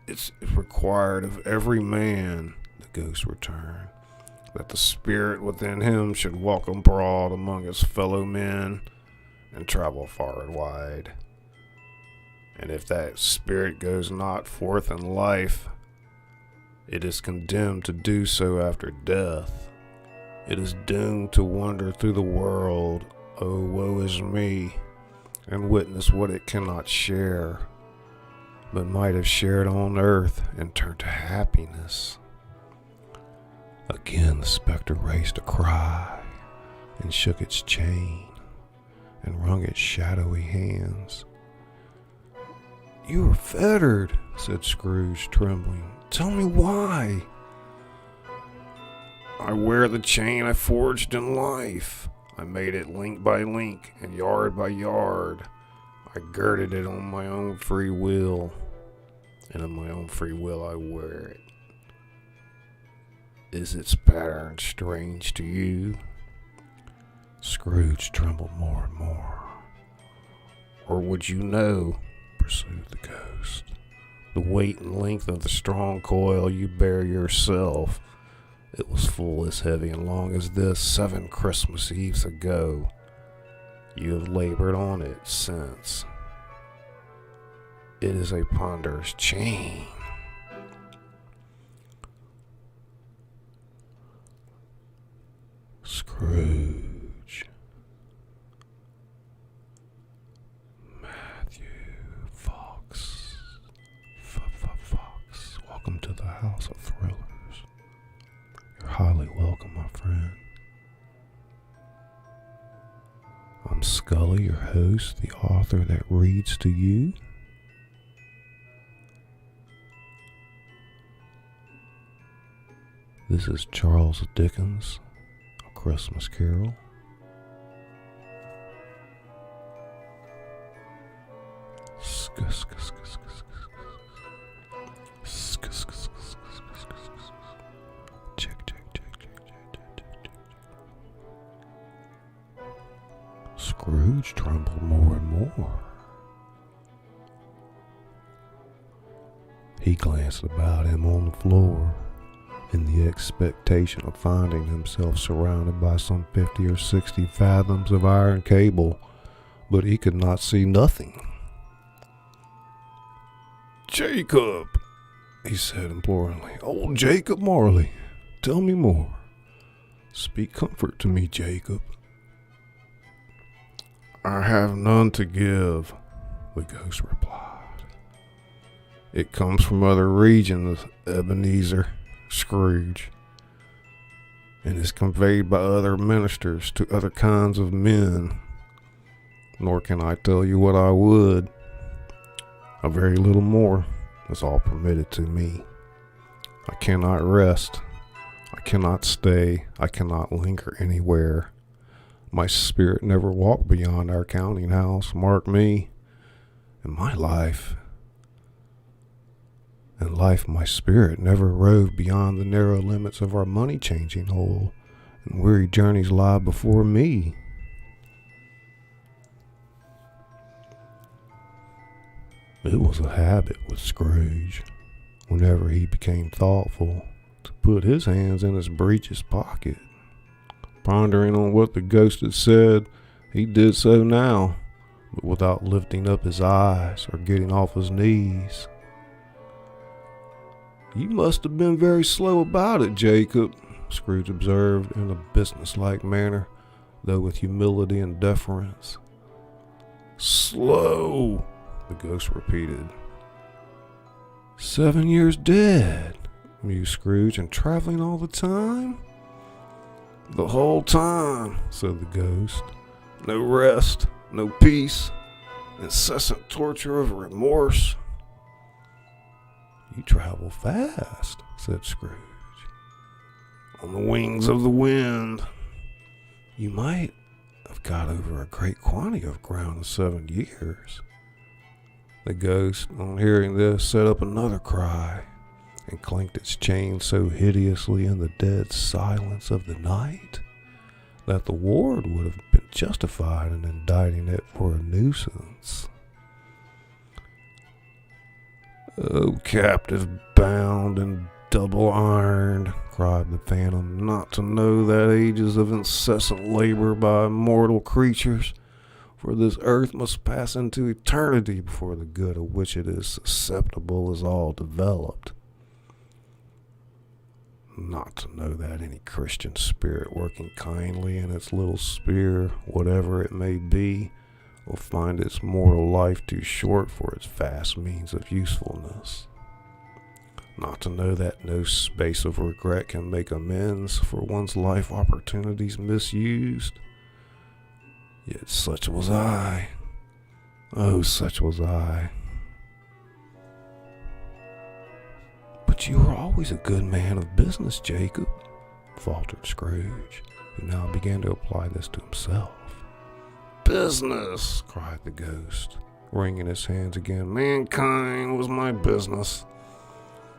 It's required of every man," the ghost returned, "that the spirit within him should walk abroad among his fellow men and travel far and wide. And if that spirit goes not forth in life, it is condemned to do so after death. It is doomed to wander through the world, oh woe is me, and witness what it cannot share, but might have shared on earth and turned to happiness." Again the specter raised a cry, and shook its chain, and wrung its shadowy hands. "You are fettered," said Scrooge, trembling. "Tell me why." "I wear the chain I forged in life. I made it link by link and yard by yard. I girded it on my own free will, and of my own free will I wear it. Is its pattern strange to you?" Scrooge trembled more and more. "Or would you know," pursued the ghost, "the weight and length of the strong coil you bear yourself? It was full as heavy and long as this 7 Christmas Eves ago. You have labored on it since. It is a ponderous chain." Scrooge. Matthew Fox. Fox. Welcome to the House of Thrillers. You're highly welcome, my friend. I'm Scully, your host, the author that reads to you. This is Charles Dickens, A Christmas Carol. Scrooge trembled more and more. He glanced about him on the floor in the expectation of finding himself surrounded by some 50 or 60 fathoms of iron cable, but he could not see nothing. "Jacob," he said imploringly. "Old Jacob Marley, tell me more. Speak comfort to me, Jacob." "I have none to give," the ghost replied. "It comes from other regions, Ebenezer Scrooge, and is conveyed by other ministers to other kinds of men. Nor can I tell you what I would. A very little more is all permitted to me. I cannot rest. I cannot stay. I cannot linger anywhere. My spirit never walked beyond our counting house, mark me. In my life, my spirit never roved beyond the narrow limits of our money-changing hole, and weary journeys lie before me." It was a habit with Scrooge, whenever he became thoughtful, to put his hands in his breeches pocket. Pondering on what the ghost had said, he did so now, but without lifting up his eyes or getting off his knees. "You must have been very slow about it, Jacob," Scrooge observed in a businesslike manner, though with humility and deference. "Slow," the ghost repeated. 7 years dead," mused Scrooge, "and traveling all the time?" "The whole time," said the ghost. "No rest, no peace, incessant torture of remorse." "You travel fast," said Scrooge. on the wings of the wind. You might have got over a great quantity of ground in 7 years. The ghost, on hearing this, set up another cry and clanked its chain so hideously in the dead silence of the night that the ward would have been justified in indicting it for a nuisance. "Oh, captive bound and double ironed," cried the phantom, "not to know that ages of incessant labor by mortal creatures, for this earth must pass into eternity before the good of which it is susceptible is all developed. Not to know that any Christian spirit working kindly in its little sphere, whatever it may be, will find its mortal life too short for its vast means of usefulness. Not to know that no space of regret can make amends for one's life opportunities misused. Yet such was I. Oh, such was I. But you were always a good man of business, Jacob," faltered Scrooge, who now began to apply this to himself. "Business!" cried the ghost, wringing his hands again. "Mankind was my business.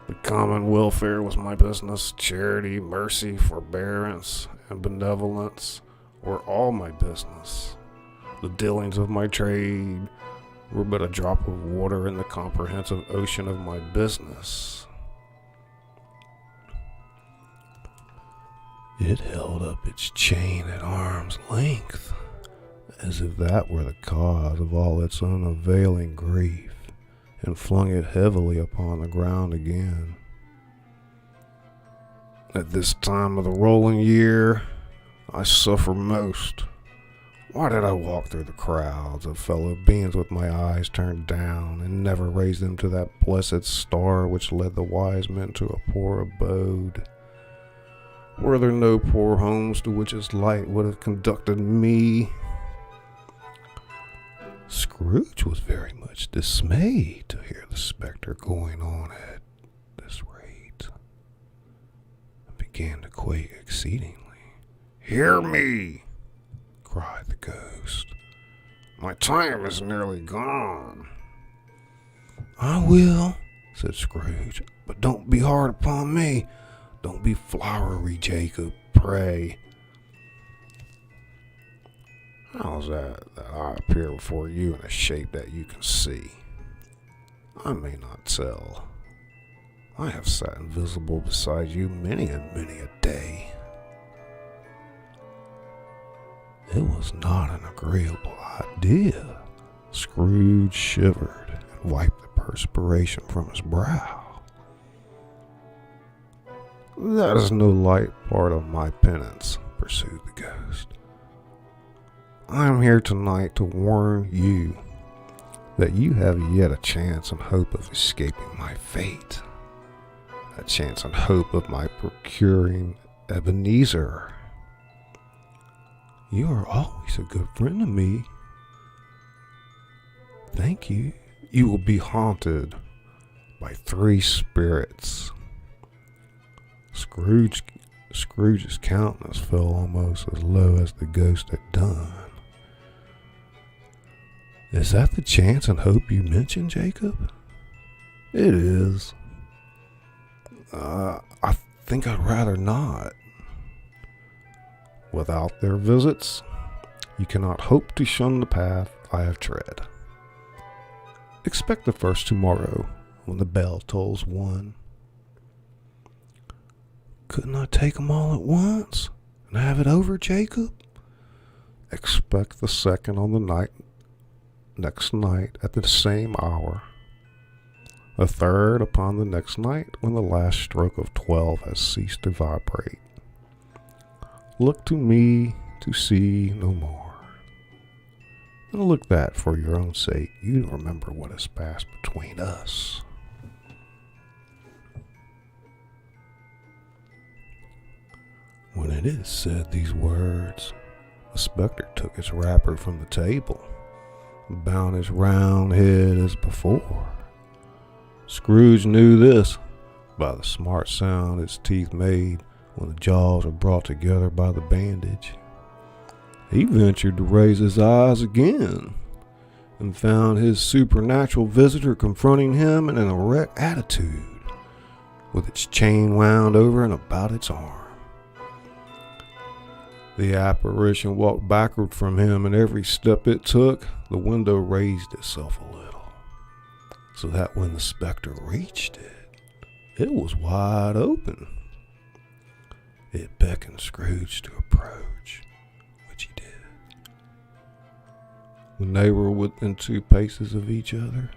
The common welfare was my business. Charity, mercy, forbearance, and benevolence were all my business. The dealings of my trade were but a drop of water in the comprehensive ocean of my business." It held up its chain at arm's length, as if that were the cause of all its unavailing grief, and flung it heavily upon the ground again. "At this time of the rolling year, I suffer most. Why did I walk through the crowds of fellow beings with my eyes turned down, and never raise them to that blessed star which led the wise men to a poor abode? Were there no poor homes to which its light would have conducted me?" Scrooge was very much dismayed to hear the spectre going on at this rate, and began to quake exceedingly. "Hear me!" cried the ghost. "My time is nearly gone." "I will," said Scrooge, "but don't be hard upon me. Don't be flowery, Jacob, pray." "How's that I appear before you in a shape that you can see? I may not tell. I have sat invisible beside you many and many a day." It was not an agreeable idea. Scrooge shivered and wiped the perspiration from his brow. "That is no light part of my penance," pursued the ghost. "I am here tonight to warn you that you have yet a chance and hope of escaping my fate. A chance and hope of my procuring Ebenezer. You are always a good friend to me." "Thank you." "You will be haunted by 3 spirits." Scrooge's countenance fell almost as low as the ghost had done. "Is that the chance and hope you mentioned, Jacob?" "It is." I think I'd rather not." "Without their visits, you cannot hope to shun the path I have tread. Expect the first tomorrow when the bell tolls 1. "Couldn't I take 'em all at once and have it over, Jacob?" "Expect the second on the next night at the same hour. The third upon the next night when the last stroke of 12 has ceased to vibrate. Look to me to see no more. And look that, for your own sake, you remember what has passed between us." When it is said these words, the spectre took its wrapper from the table and bound its round head as before. Scrooge knew this by the smart sound its teeth made when the jaws were brought together by the bandage. He ventured to raise his eyes again and found his supernatural visitor confronting him in an erect attitude, with its chain wound over and about its arm. The apparition walked backward from him, and every step it took, the window raised itself a little, so that when the specter reached it, it was wide open. It beckoned Scrooge to approach, which he did. When they were within 2 paces of each other,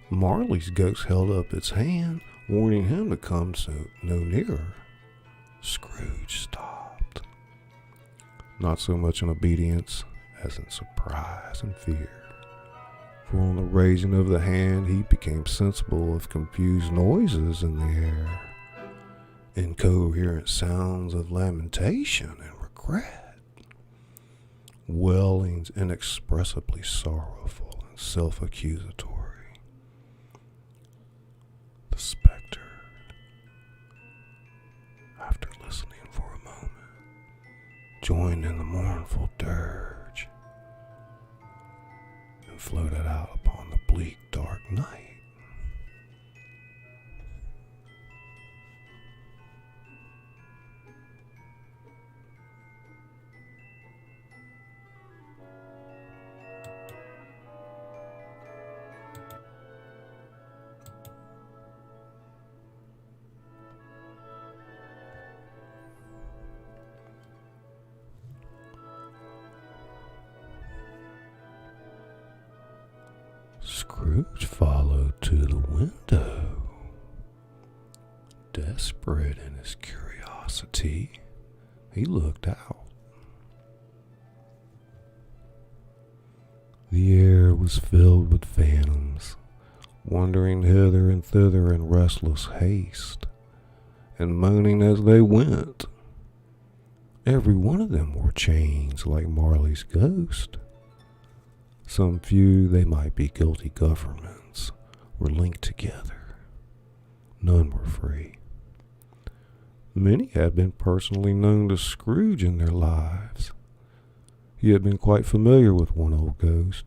Marley's ghost held up its hand, warning him to come no nearer. Scrooge stopped, not so much in obedience as in surprise and fear. For on the raising of the hand, he became sensible of confused noises in the air, incoherent sounds of lamentation and regret, wailings inexpressibly sorrowful and self-accusatory. The spectre, after listening for a moment, joined in the mournful dirge and floated out upon the bleak, dark night. Scrooge followed to the window. Desperate in his curiosity, he looked out. The air was filled with phantoms, wandering hither and thither in restless haste, and moaning as they went. Every one of them wore chains like Marley's ghost. Some few, they might be guilty governments, were linked together. None were free. Many had been personally known to Scrooge in their lives. He had been quite familiar with one old ghost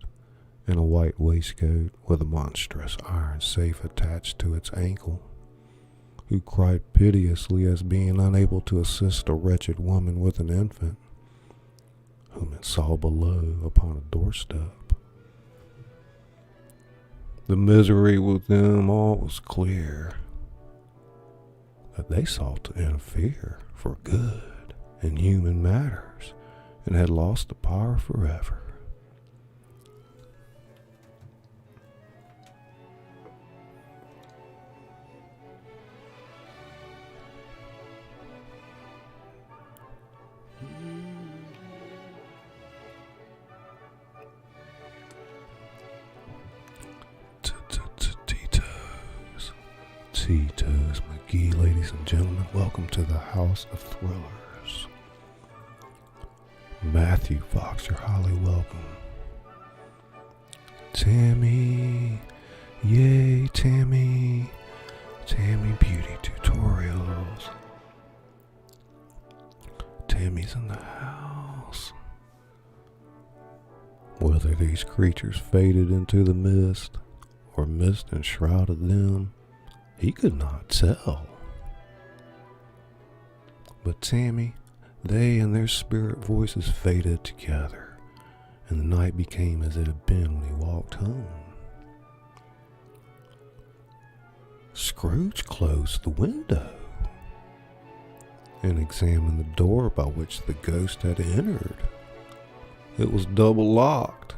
in a white waistcoat with a monstrous iron safe attached to its ankle, who cried piteously as being unable to assist a wretched woman with an infant, whom it saw below upon a doorstep. The misery with them all was clear, that they sought to interfere for good in human matters and had lost the power forever. Tito's McGee, ladies and gentlemen, welcome to the House of Thrillers. Matthew Fox, you're highly welcome. Tammy, yay Tammy, Tammy Beauty Tutorials. Tammy's in the house. Whether these creatures faded into the mist or mist enshrouded them, he could not tell. But Tammy, they and their spirit voices faded together, and the night became as it had been when he walked home. Scrooge closed the window and examined the door by which the ghost had entered. It was double locked,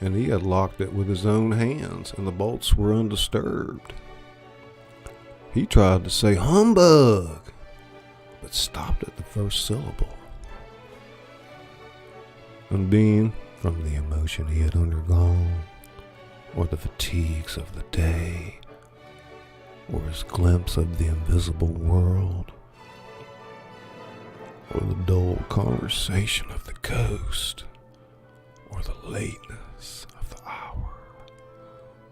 and he had locked it with his own hands, and the bolts were undisturbed. He tried to say humbug, but stopped at the first syllable. And being from the emotion he had undergone, or the fatigues of the day, or his glimpse of the invisible world, or the dull conversation of the ghost, or the lateness of the hour,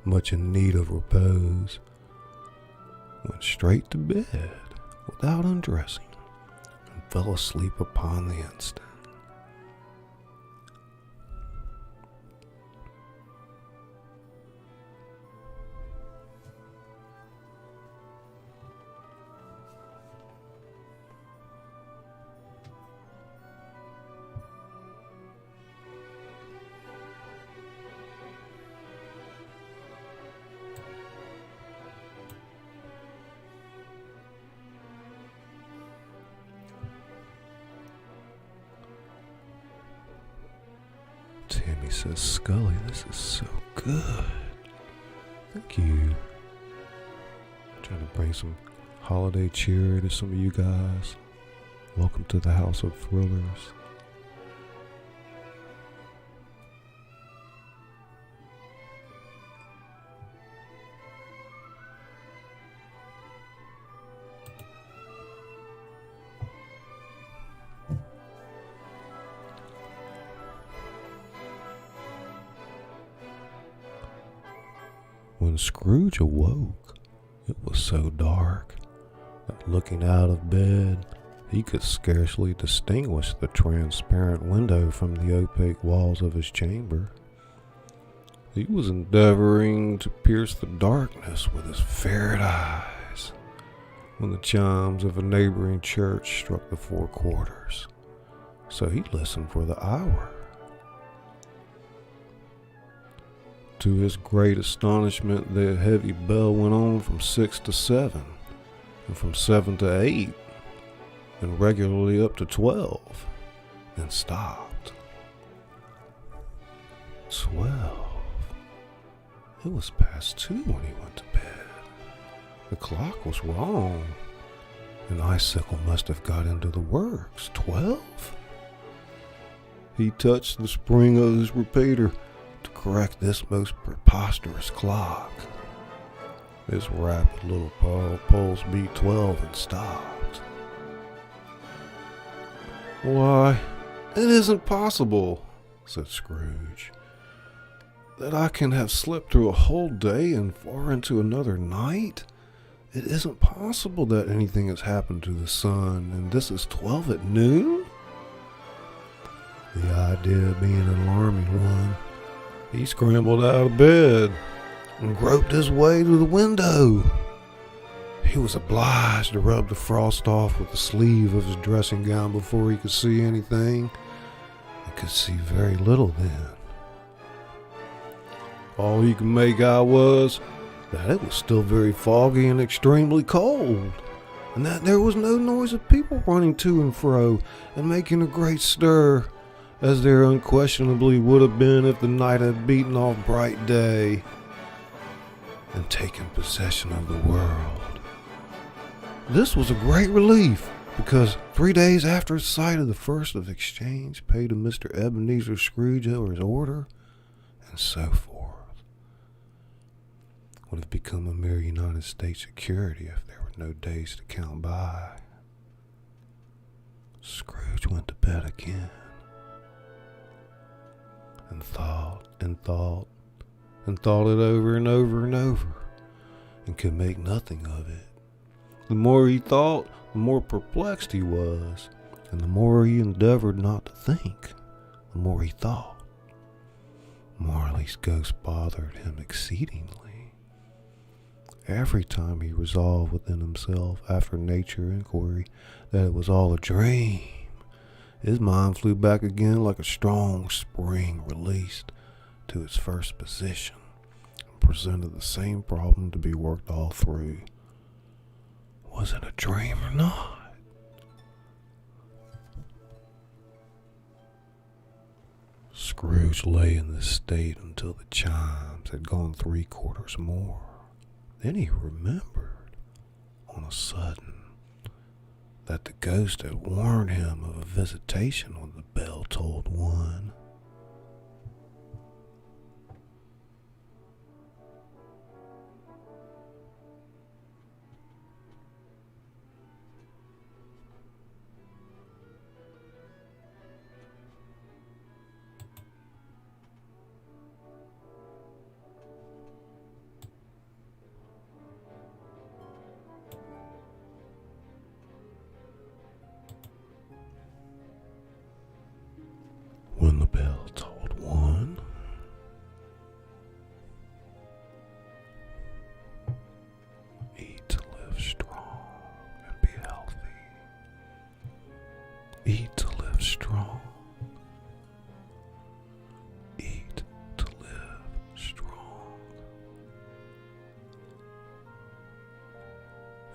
much in need of repose, went straight to bed without undressing fell asleep upon the instant. Timmy says, Scully, this is so good. Thank you. Trying to bring some holiday cheer to some of you guys. Welcome to the House of Thrillers. When Scrooge awoke, it was so dark that looking out of bed, he could scarcely distinguish the transparent window from the opaque walls of his chamber. He was endeavoring to pierce the darkness with his ferret eyes when the chimes of a neighboring church struck the 4 quarters, so he listened for the hour. To his great astonishment, the heavy bell went on from 6 to 7, and from 7 to 8, and regularly up to 12, and stopped. 12. It was past 2 when he went to bed. The clock was wrong. An icicle must have got into the works. 12? He touched the spring of his repeater to correct this most preposterous clock. His rapid little pulse beat 12 and stopped. Why, it isn't possible, said Scrooge, that I can have slept through a whole day and far into another night. It isn't possible that anything has happened to the sun, and this is 12 at noon? The idea being an alarming one, he scrambled out of bed and groped his way to the window. He was obliged to rub the frost off with the sleeve of his dressing gown before he could see anything, and could see very little then. All he could make out was that it was still very foggy and extremely cold, and that there was no noise of people running to and fro and making a great stir, as there unquestionably would have been if the night had beaten off bright day and taken possession of the world. This was a great relief, because 3 days after his sight of the first of exchange paid to Mr. Ebenezer Scrooge over his order, and so forth, would have become a mere United States security if there were no days to count by. Scrooge went to bed again, and thought and thought and thought it over and over and over, and could make nothing of it. The more he thought, the more perplexed he was, and the more he endeavored not to think, the more he thought. Marley's ghost bothered him exceedingly. Every time he resolved within himself, after nature inquiry, that it was all a dream, his mind flew back again like a strong spring released to its first position, and presented the same problem to be worked all through. Was it a dream or not? Scrooge lay in this state until the chimes had gone 3 quarters more. Then he remembered, on a sudden, that the ghost had warned him of a visitation when the bell tolled 1.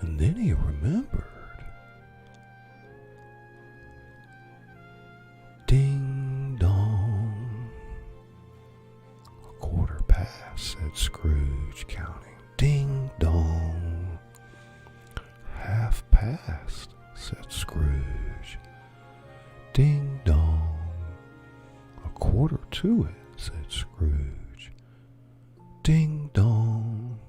And then he remembered. Ding dong. 1/4 past, said Scrooge, counting. Ding dong. 1/2 past, said Scrooge. Ding dong. 1/4 to it, said Scrooge. Ding dong.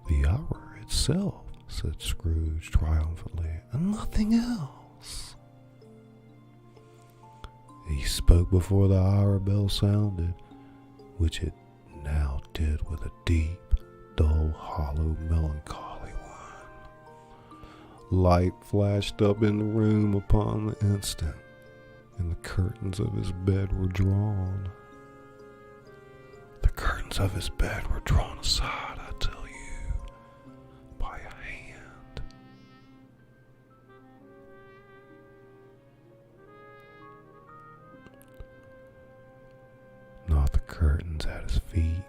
The hour itself, said Scrooge triumphantly, and nothing else. He spoke before the hour bell sounded, which it now did with a deep, dull, hollow, melancholy one. Light flashed up in the room upon the instant, and the curtains of his bed were drawn. The curtains of his bed were drawn aside, I tell you, by a hand. Not the curtains at his feet,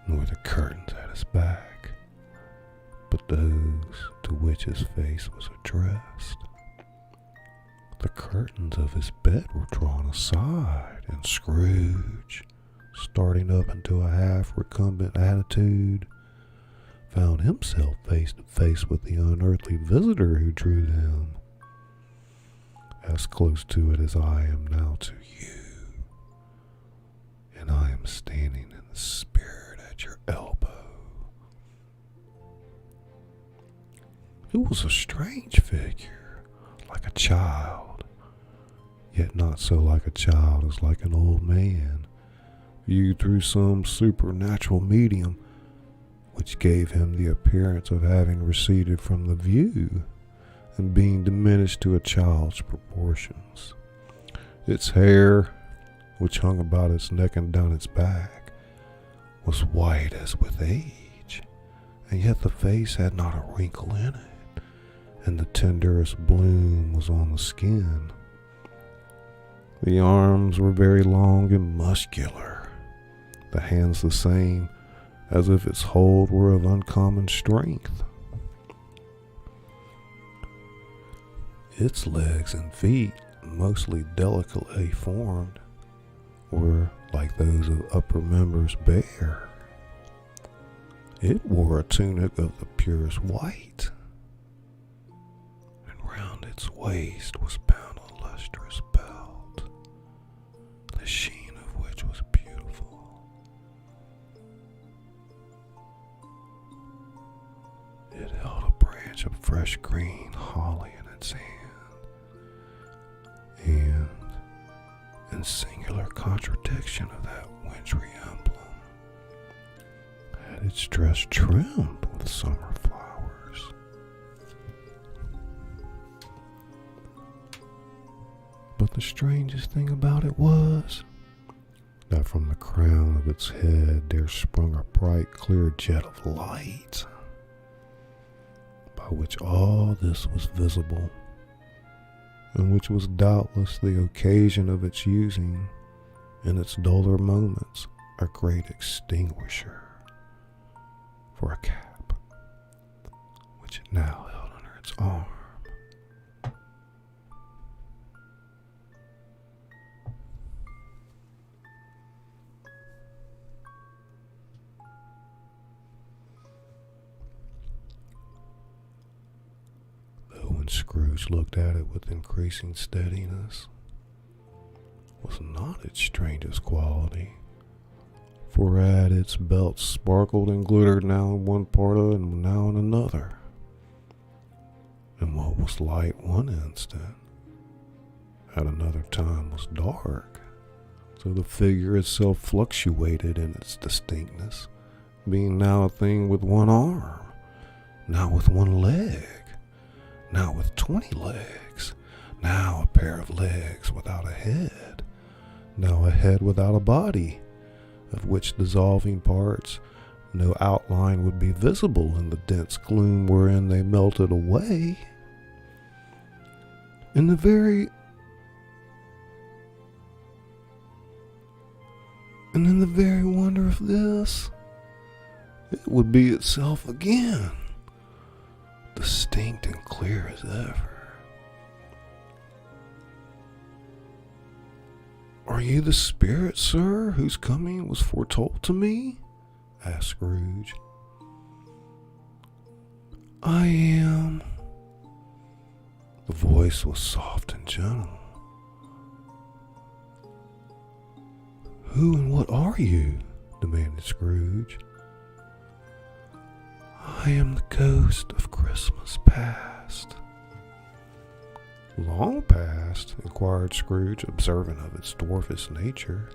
nor the curtains at his back, but those to which his face was addressed. The curtains of his bed were drawn aside, and Scrooge, starting up into a half-recumbent attitude, found himself face to face with the unearthly visitor who drew them, as close to it as I am now to you, and I am standing in the spirit at your elbow. It was a strange figure, like a child, yet not so like a child as like an old man, viewed through some supernatural medium, which gave him the appearance of having receded from the view and being diminished to a child's proportions. Its hair, which hung about its neck and down its back, was white as with age, and yet the face had not a wrinkle in it, and the tenderest bloom was on the skin. The arms were very long and muscular, the hands the same, as if its hold were of uncommon strength. Its legs and feet, mostly delicately formed, were, like those of upper members, bare. It wore a tunic of the purest white, and round its waist was bound a lustrous belt, the sheen of which was beautiful. It held a branch of fresh green holly in its hand, and, in singular contradiction of that wintry emblem, had its dress trimmed with summer flowers. But the strangest thing about it was that from the crown of its head there sprung a bright, clear jet of light, by which all this was visible, and which was doubtless the occasion of its using, in its duller moments, a great extinguisher for a cap, which it now held under its arm. When Scrooge looked at it with increasing steadiness, was not its strangest quality, for at its belt sparkled and glittered now in one part of it and now in another, and what was light one instant, at another time was dark, so the figure itself fluctuated in its distinctness, being now a thing with one arm, now with one leg, now with 20 legs, now a pair of legs without a head, now a head without a body, of which dissolving parts no outline would be visible in the dense gloom wherein they melted away. And the very wonder of this, it would be itself again, distinct and clear as ever. "Are you the spirit, sir, whose coming was foretold to me?" asked Scrooge. "I am." The voice was soft and gentle. "Who and what are you?" demanded Scrooge. "I am the ghost of Christmas past." "Long past?" inquired Scrooge, observant of its dwarfish nature.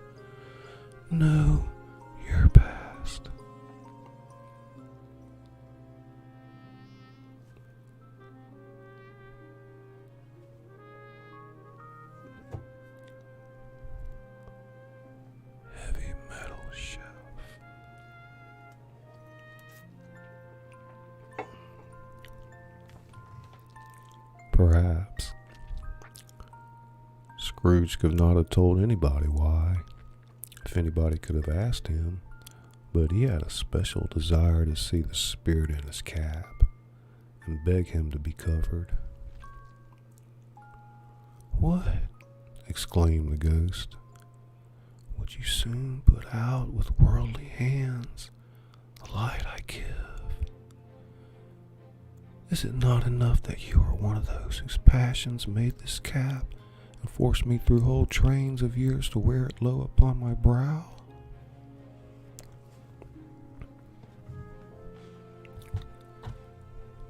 "No, your past." Heavy metal shelf. Perhaps Scrooge could not have told anybody why, if anybody could have asked him, but he had a special desire to see the spirit in his cap and beg him to be covered. "What?" exclaimed the ghost. "Would you soon put out with worldly hands the light I give? Is it not enough that you are one of those whose passions made this cap and forced me through whole trains of years to wear it low upon my brow?"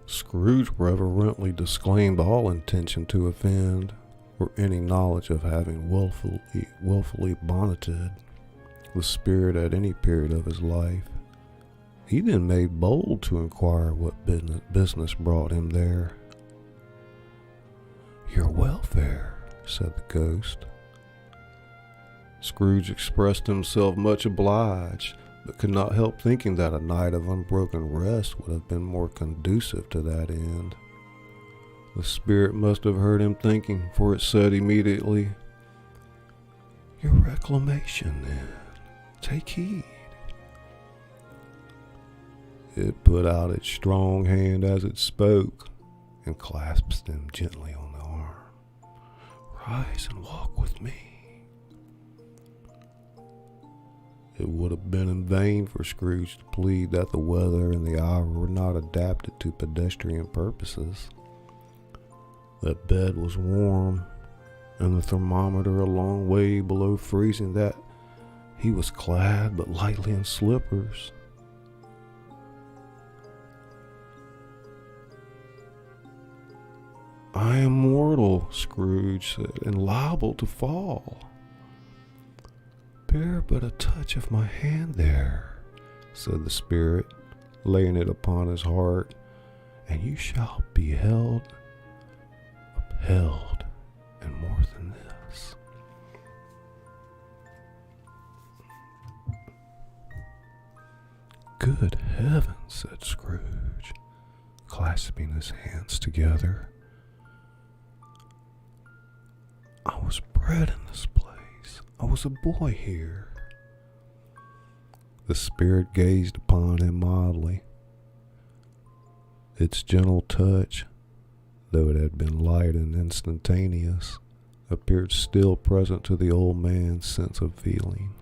Scrooge reverently disclaimed all intention to offend or any knowledge of having willfully bonneted the spirit at any period of his life. He then made bold to inquire what business brought him there. "Your welfare," said the ghost. Scrooge expressed himself much obliged, but could not help thinking that a night of unbroken rest would have been more conducive to that end. The spirit must have heard him thinking, for it said immediately, "Your reclamation, then. Take heed." It put out its strong hand as it spoke, and clasped him gently on the arm. "Rise and walk with me." It would have been in vain for Scrooge to plead that the weather and the hour were not adapted to pedestrian purposes. The bed was warm, and the thermometer a long way below freezing, that he was clad but lightly in slippers. "I am mortal," Scrooge said, "and liable to fall." "Bear but a touch of my hand there," said the spirit, laying it upon his heart, "and you shall be upheld, and more than this." "Good heavens," said Scrooge, clasping his hands together. "I was bred in this place. I was a boy here." The spirit gazed upon him mildly. Its gentle touch, though it had been light and instantaneous, appeared still present to the old man's sense of feeling.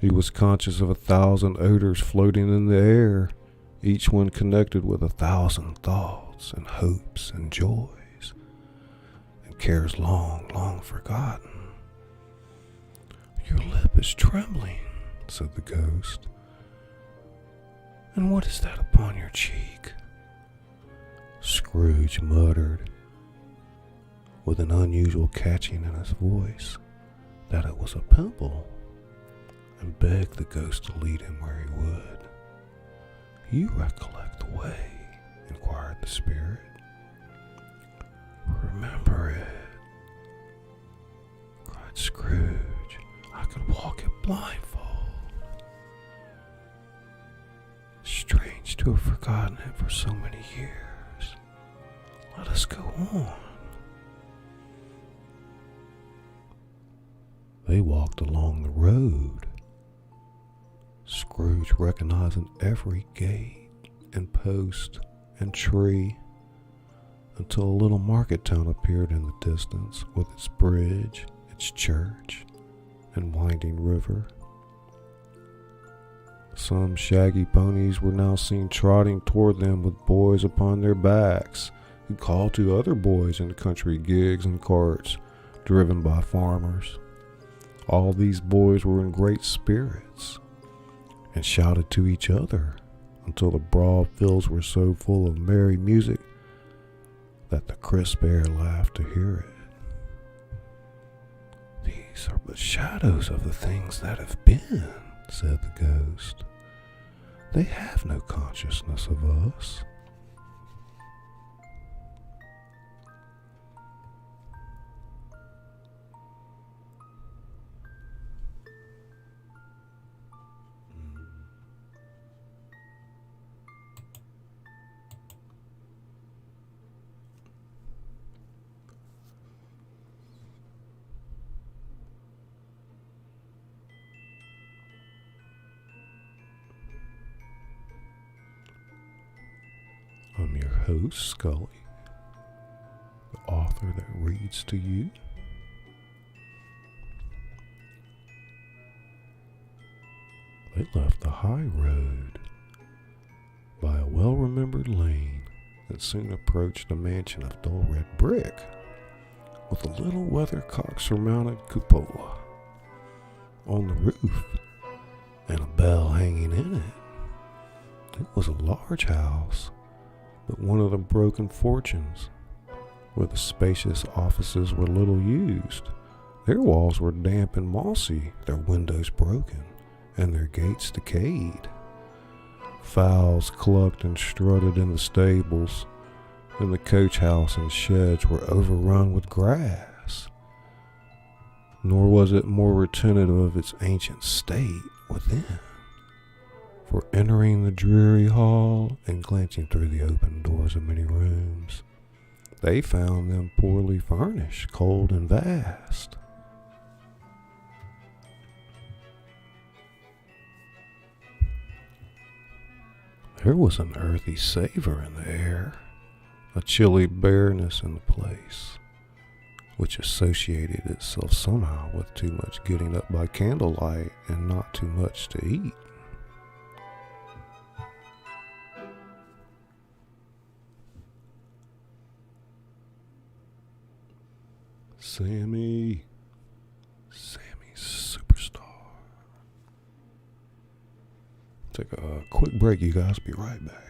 He was conscious of 1,000 odors floating in the air, each one connected with 1,000 thoughts and hopes and joys, cares long, long forgotten. "Your lip is trembling," said the ghost. "And what is that upon your cheek?" Scrooge muttered, with an unusual catching in his voice, that it was a pimple, and begged the ghost to lead him where he would. "You recollect the way?" inquired the spirit. "Remember it," cried Scrooge. "I could walk it blindfold. Strange to have forgotten it for so many years. Let us go on." They walked along the road. Scrooge recognizing every gate and post and tree, until a little market town appeared in the distance with its bridge, its church, and winding river. Some shaggy ponies were now seen trotting toward them with boys upon their backs, who called to other boys in country gigs and carts driven by farmers. All these boys were in great spirits and shouted to each other until the broad fields were so full of merry music that the crisp air laughed to hear it. "These are but shadows of the things that have been," said the ghost. "They have no consciousness of us." I'm your host, Scully, the author that reads to you. They left the high road by a well-remembered lane that soon approached a mansion of dull red brick with a little weathercock-surmounted cupola on the roof and a bell hanging in it. It was a large house, but one of the broken fortunes, where the spacious offices were little used. Their walls were damp and mossy, their windows broken, and their gates decayed. Fowls clucked and strutted in the stables, and the coach house and sheds were overrun with grass. Nor was it more retentive of its ancient state within. For entering the dreary hall and glancing through the open doors of many rooms, they found them poorly furnished, cold, and vast. There was an earthy savor in the air, a chilly bareness in the place, which associated itself somehow with too much getting up by candlelight and not too much to eat. Sammy's superstar. Take a quick break, you guys. Be right back.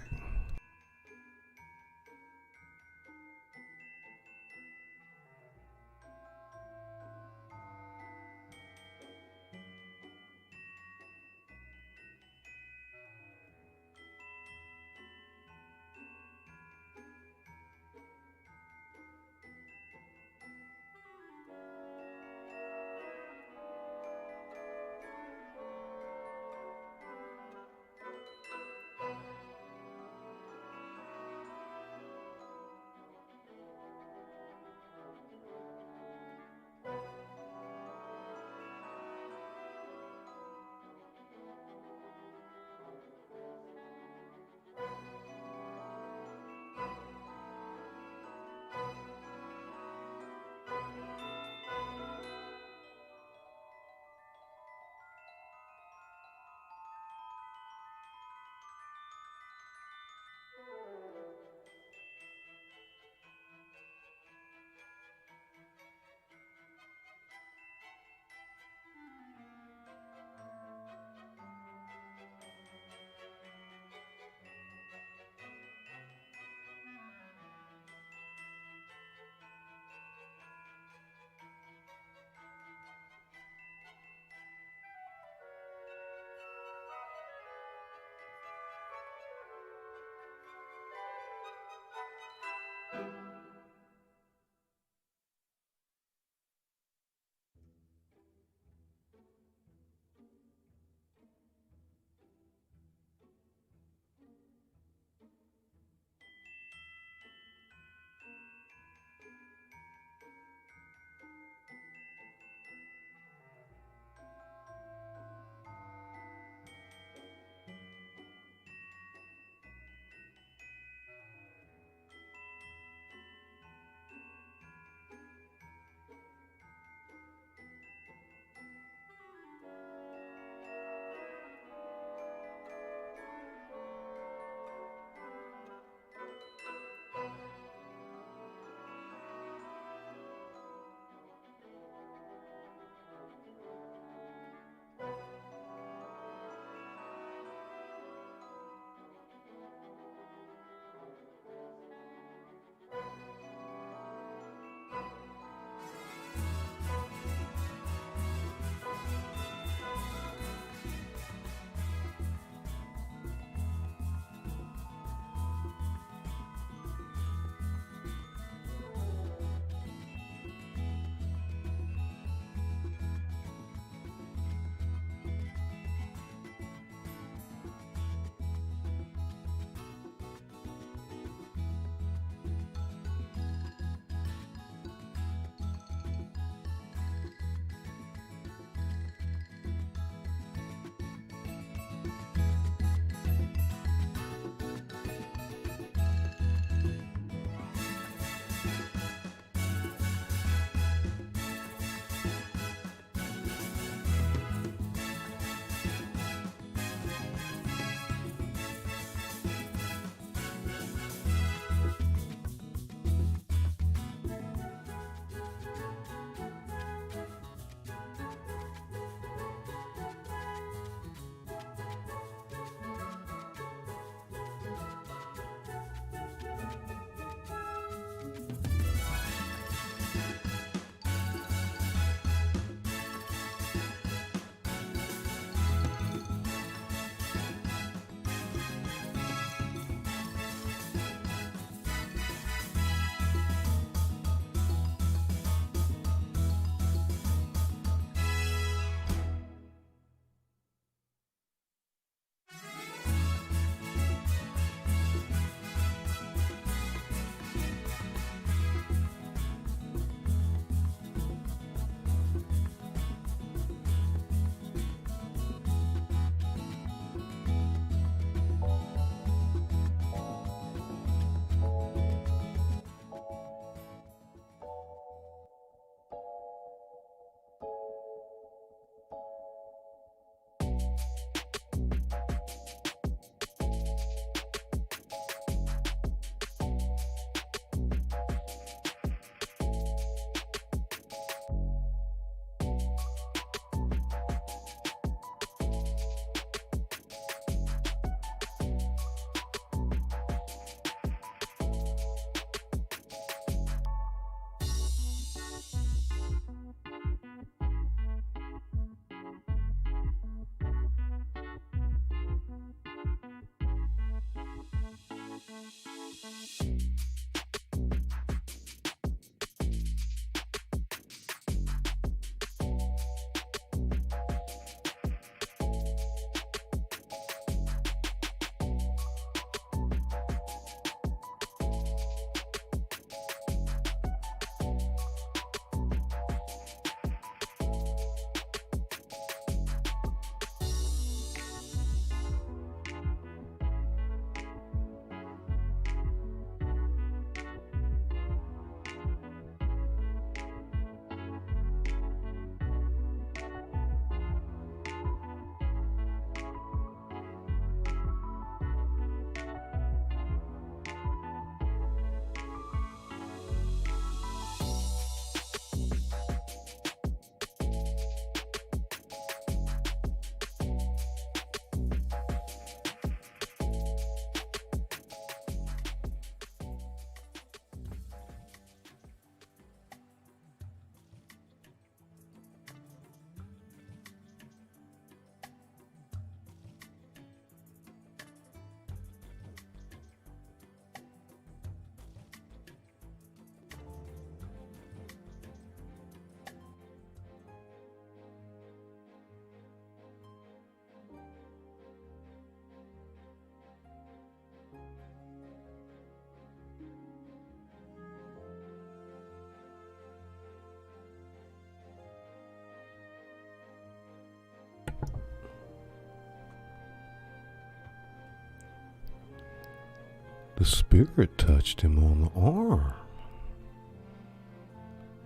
The spirit touched him on the arm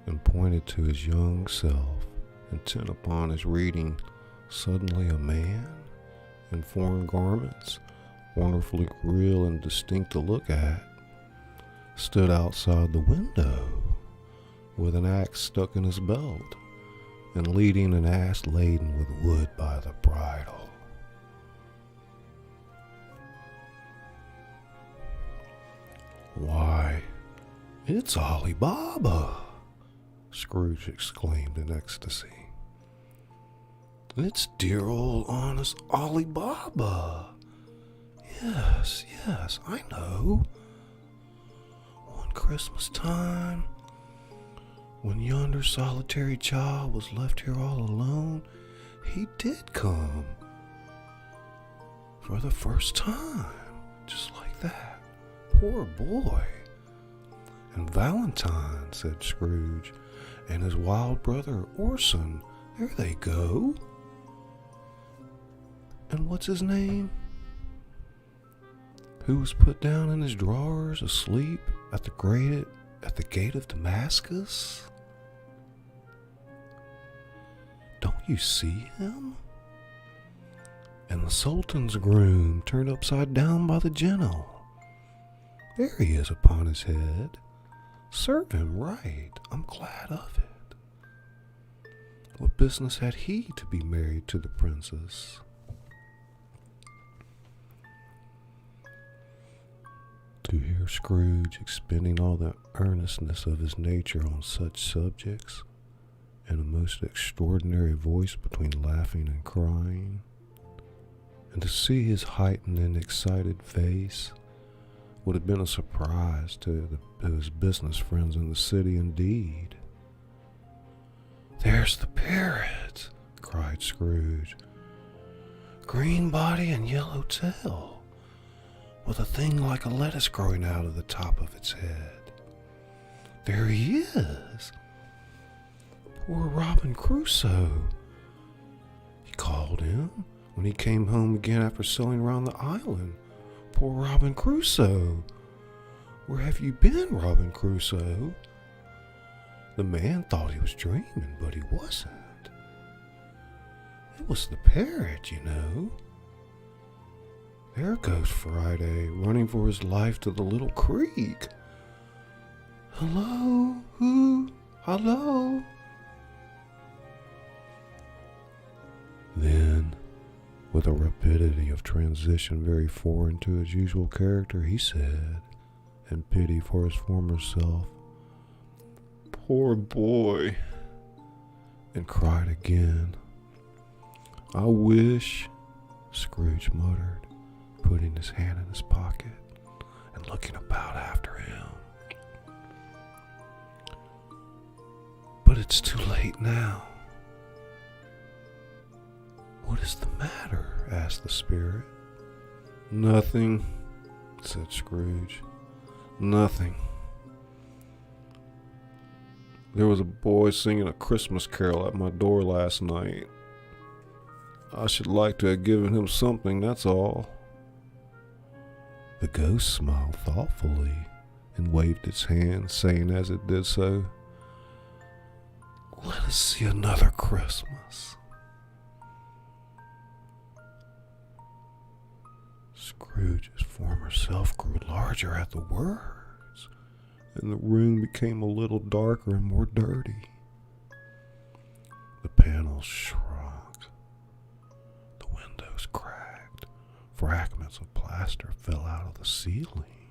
and pointed to his young self, intent upon his reading. Suddenly a man in foreign garments, wonderfully real and distinct to look at, stood outside the window with an axe stuck in his belt and leading an ass laden with wood by the bridle. "Why, it's Ali Baba!" Scrooge exclaimed in ecstasy. "It's dear old honest Ali Baba! Yes, I know. One Christmas time, when yonder solitary child was left here all alone, he did come. For the first time, just like that. Poor boy. And Valentine," said Scrooge, "and his wild brother Orson, there they go. And what's his name? Who was put down in his drawers asleep at the gate of Damascus? Don't you see him? And the Sultan's groom turned upside down by the General. There he is upon his head. Serve him right. I'm glad of it. What business had he to be married to the princess?" To hear Scrooge expending all the earnestness of his nature on such subjects, in a most extraordinary voice between laughing and crying, and to see his heightened and excited face, would have been a surprise to his business friends in the city indeed. "There's the parrot!" cried Scrooge. "Green body and yellow tail, with a thing like a lettuce growing out of the top of its head. There he is! Poor Robin Crusoe, he called him when he came home again after sailing round the island. Poor Robin Crusoe! Where have you been, Robin Crusoe?" The man thought he was dreaming, but he wasn't. It was the parrot, you know. There goes Friday, running for his life to the little creek. "Hello, who? Hello?" Then, with a rapidity of transition very foreign to his usual character, he said, in pity for his former self, "Poor boy," and cried again. "I wish," Scrooge muttered, putting his hand in his pocket and looking about after him. "But it's too late now." "What is the matter?" asked the spirit. "Nothing," said Scrooge. "Nothing. There was a boy singing a Christmas carol at my door last night. I should like to have given him something, that's all." The ghost smiled thoughtfully and waved its hand, saying as it did so, "Let us see another Christmas." Scrooge's former self grew larger at the words, and the room became a little darker and more dirty. The panels shrunk, the windows cracked, fragments of plaster fell out of the ceiling,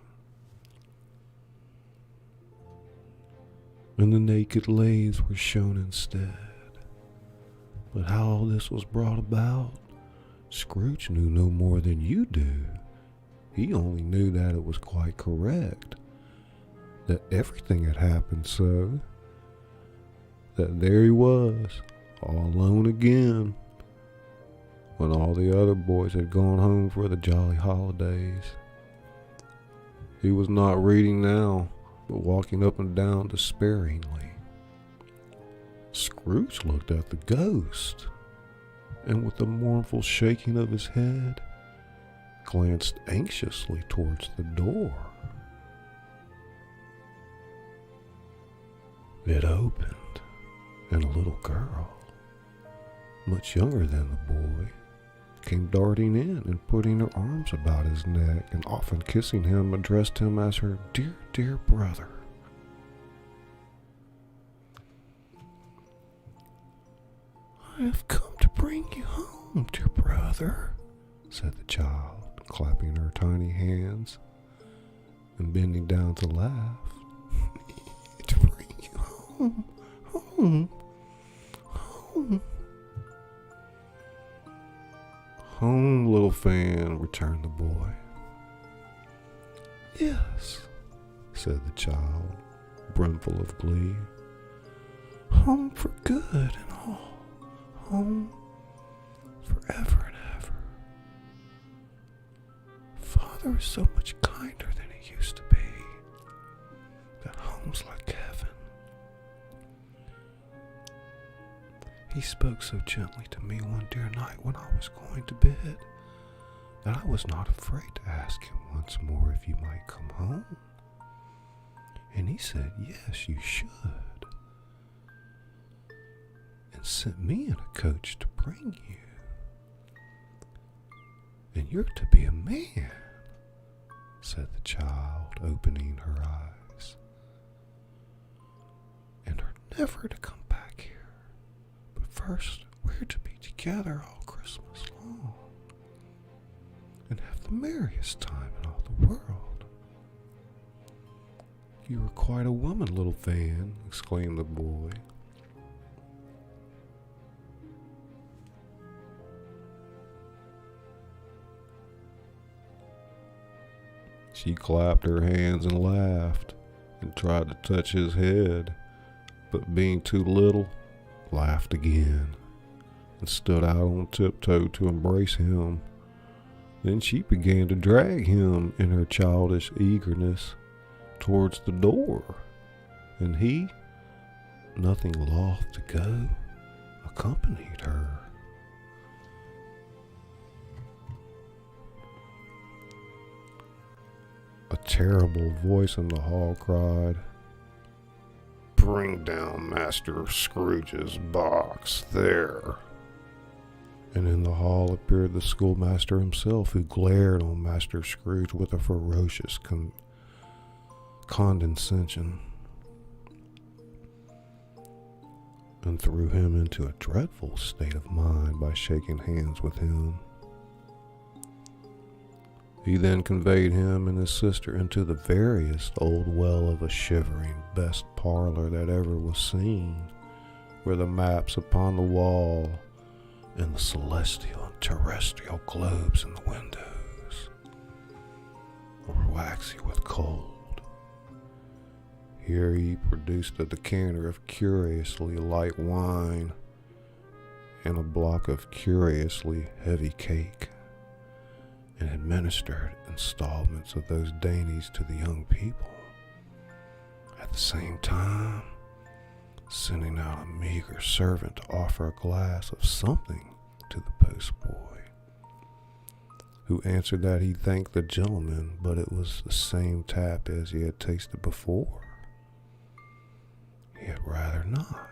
and the naked laths were shown instead. But how all this was brought about, Scrooge knew no more than you do. He only knew that it was quite correct, that everything had happened so, that there he was, all alone again, when all the other boys had gone home for the jolly holidays. He was not reading now, but walking up and down despairingly. Scrooge looked at the ghost, and with a mournful shaking of his head, glanced anxiously towards the door. It opened, and a little girl, much younger than the boy, came darting in and putting her arms about his neck and often kissing him, addressed him as her dear, dear brother. "I have come to bring you home, dear brother," said the child, clapping her tiny hands and bending down to laugh. "To bring you home, home, home." "Home, little fan," returned the boy. "Yes," said the child, brimful of glee. "Home for good and all. Home forever and ever. Father is so much kinder than he used to be. That home's like heaven. He spoke so gently to me one dear night when I was going to bed that I was not afraid to ask him once more if you might come home. And he said, yes, you should, and sent me in a coach to bring you. And you're to be a man," said the child, opening her eyes, "and are never to come back here. But first, we're to be together all Christmas long, and have the merriest time in all the world." "You are quite a woman, little Fan," exclaimed the boy. She clapped her hands and laughed and tried to touch his head, but being too little, laughed again and stood out on tiptoe to embrace him. Then she began to drag him in her childish eagerness towards the door, and he, nothing loth to go, accompanied her. A terrible voice in the hall cried, "Bring down Master Scrooge's box there." And in the hall appeared the schoolmaster himself, who glared on Master Scrooge with a ferocious condescension, and threw him into a dreadful state of mind by shaking hands with him. He then conveyed him and his sister into the veriest old well of a shivering best parlor that ever was seen, where the maps upon the wall and the celestial and terrestrial globes in the windows were waxy with cold. Here he produced a decanter of curiously light wine and a block of curiously heavy cake, and administered installments of those dainties to the young people, at the same time sending out a meager servant to offer a glass of something to the postboy, who answered that he thanked the gentleman, but it was the same tap as he had tasted before. He had rather not.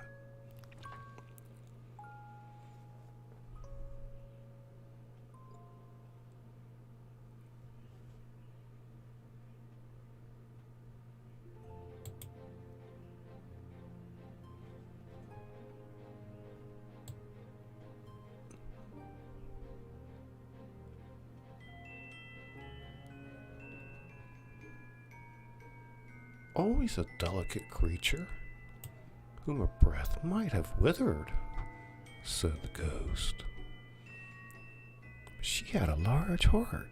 Always a delicate creature, whom a breath might have withered, said the ghost. She had a large heart.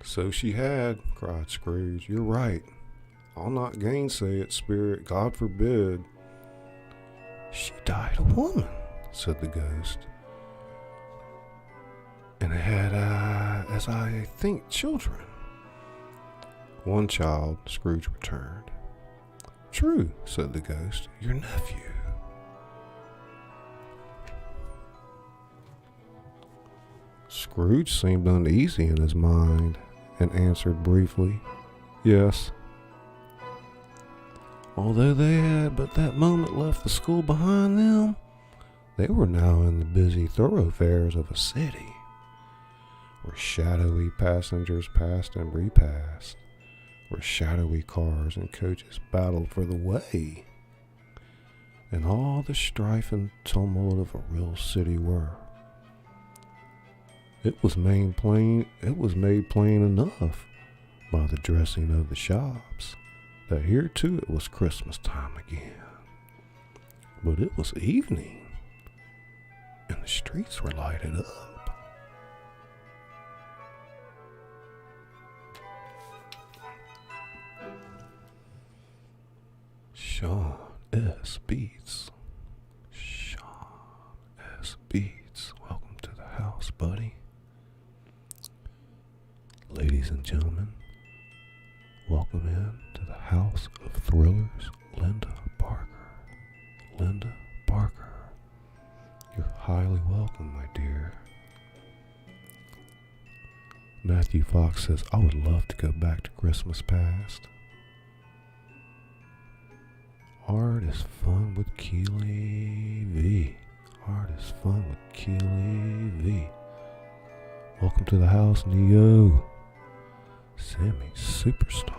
So she had, cried Scrooge. You're right. I'll not gainsay it, spirit, God forbid. She died a woman, said the ghost, and had, as I think, children. One child, Scrooge returned. True, said the ghost, your nephew. Scrooge seemed uneasy in his mind and answered briefly, "Yes." Although they had but that moment left the school behind them, they were now in the busy thoroughfares of a city, where shadowy passengers passed and repassed, where shadowy cars and coaches battled for the way, and all the strife and tumult of a real city were. It was made plain enough by the dressing of the shops that here too it was Christmas time again. But it was evening, and the streets were lighted up. Sean S. Beats. Welcome to the house, buddy. Ladies and gentlemen, welcome in to the House of Thrillers, Linda Parker. Linda Parker, you're highly welcome, my dear. Matthew Fox says, I would love to go back to Christmas past. Art is fun with Keely V. Welcome to the house, Neo. Sammy Superstar.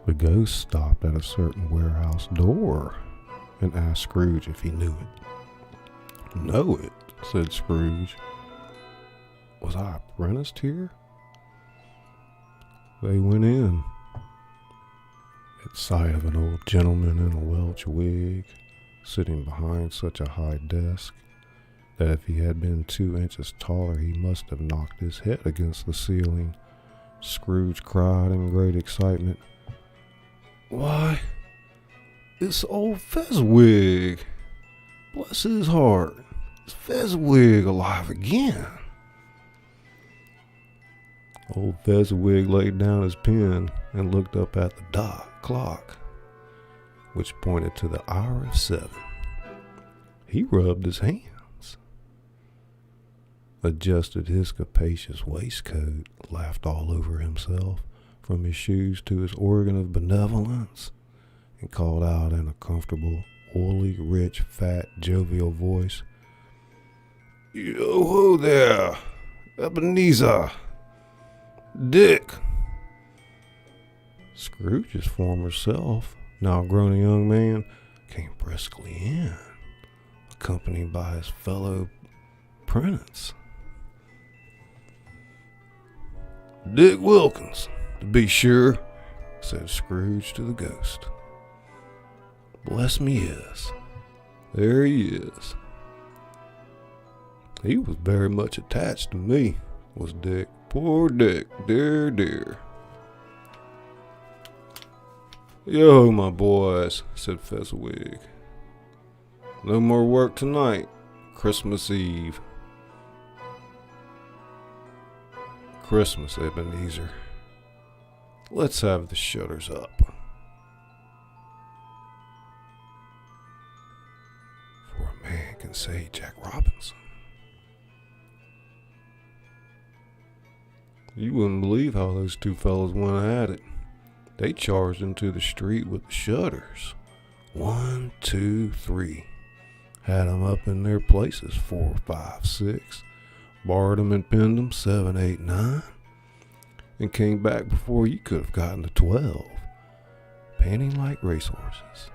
The ghost stopped at a certain warehouse door and asked Scrooge if he knew it. Know it, said Scrooge. Was I apprenticed here? They went in. At sight of an old gentleman in a Welsh wig, sitting behind such a high desk that if he had been 2 inches taller he must have knocked his head against the ceiling, Scrooge cried in great excitement, "Why, it's old Fezziwig! Bless his heart, it's Fezziwig alive again!" Old Fezziwig laid down his pen and looked up at the clock, which pointed to the hour of 7. He rubbed his hands, adjusted his capacious waistcoat, laughed all over himself, from his shoes to his organ of benevolence, and called out in a comfortable, oily, rich, fat, jovial voice, "Yo-ho there, Ebenezer! Dick!" Scrooge's former self, now grown a young man, came briskly in, accompanied by his fellow apprentice. "Dick Wilkins, to be sure," said Scrooge to the ghost. "Bless me, yes. There he is. He was very much attached to me, was Dick. Poor Dick, dear, dear." "Yo, my boys," said Fezziwig. "No more work tonight. Christmas Eve." "Christmas, Ebenezer. Let's have the shutters up." For a man can say Jack Robinson. You wouldn't believe how those two fellows went at it. They charged into the street with the shutters. 1, 2, 3. Had 'em up in their places. 4, 5, 6. Barred 'em and pinned 'em. 7, 8, 9. And came back before you could have gotten to 12. Panting like racehorses.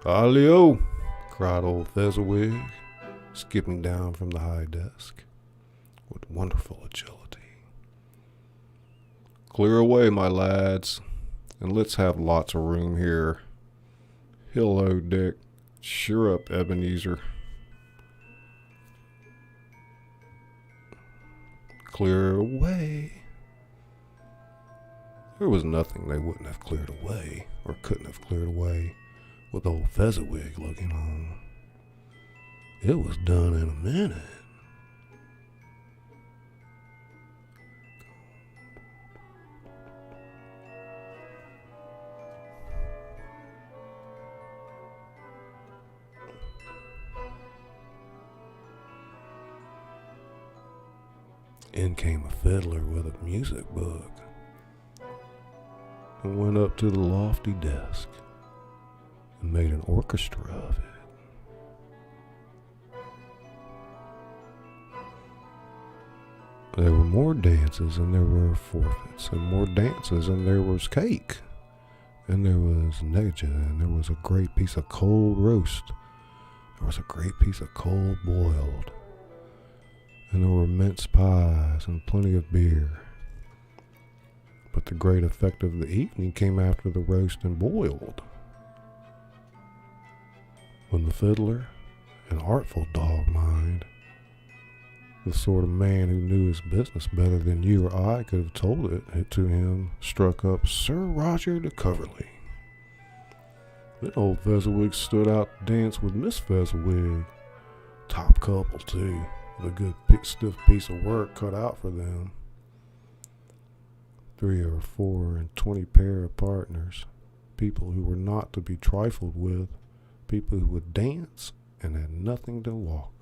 "Alley-o!" cried old Fezziwig, skipping down from the high desk with wonderful agility. "Clear away, my lads, and let's have lots of room here. Hello, Dick. Sure up, Ebenezer." Clear away. There was nothing they wouldn't have cleared away, or couldn't have cleared away, with old Fezziwig looking on. It was done in a minute. In came a fiddler with a music book and went up to the lofty desk and made an orchestra of it. There were more dances and there were forfeits, and more dances and there was cake, and there was negia, and there was a great piece of cold roast. There was a great piece of cold boiled, and there were mince pies and plenty of beer. But the great effect of the evening came after the roast and boiled, when the fiddler, an artful dog mind, the sort of man who knew his business better than you or I could have told it to him, struck up Sir Roger de Coverley. Then old Fezziwig stood out to dance with Miss Fezziwig. Top couple, too, with a good stiff piece of work cut out for them. 3 or 4 and 20 pair of partners, people who were not to be trifled with, people who would dance and had nothing to walk.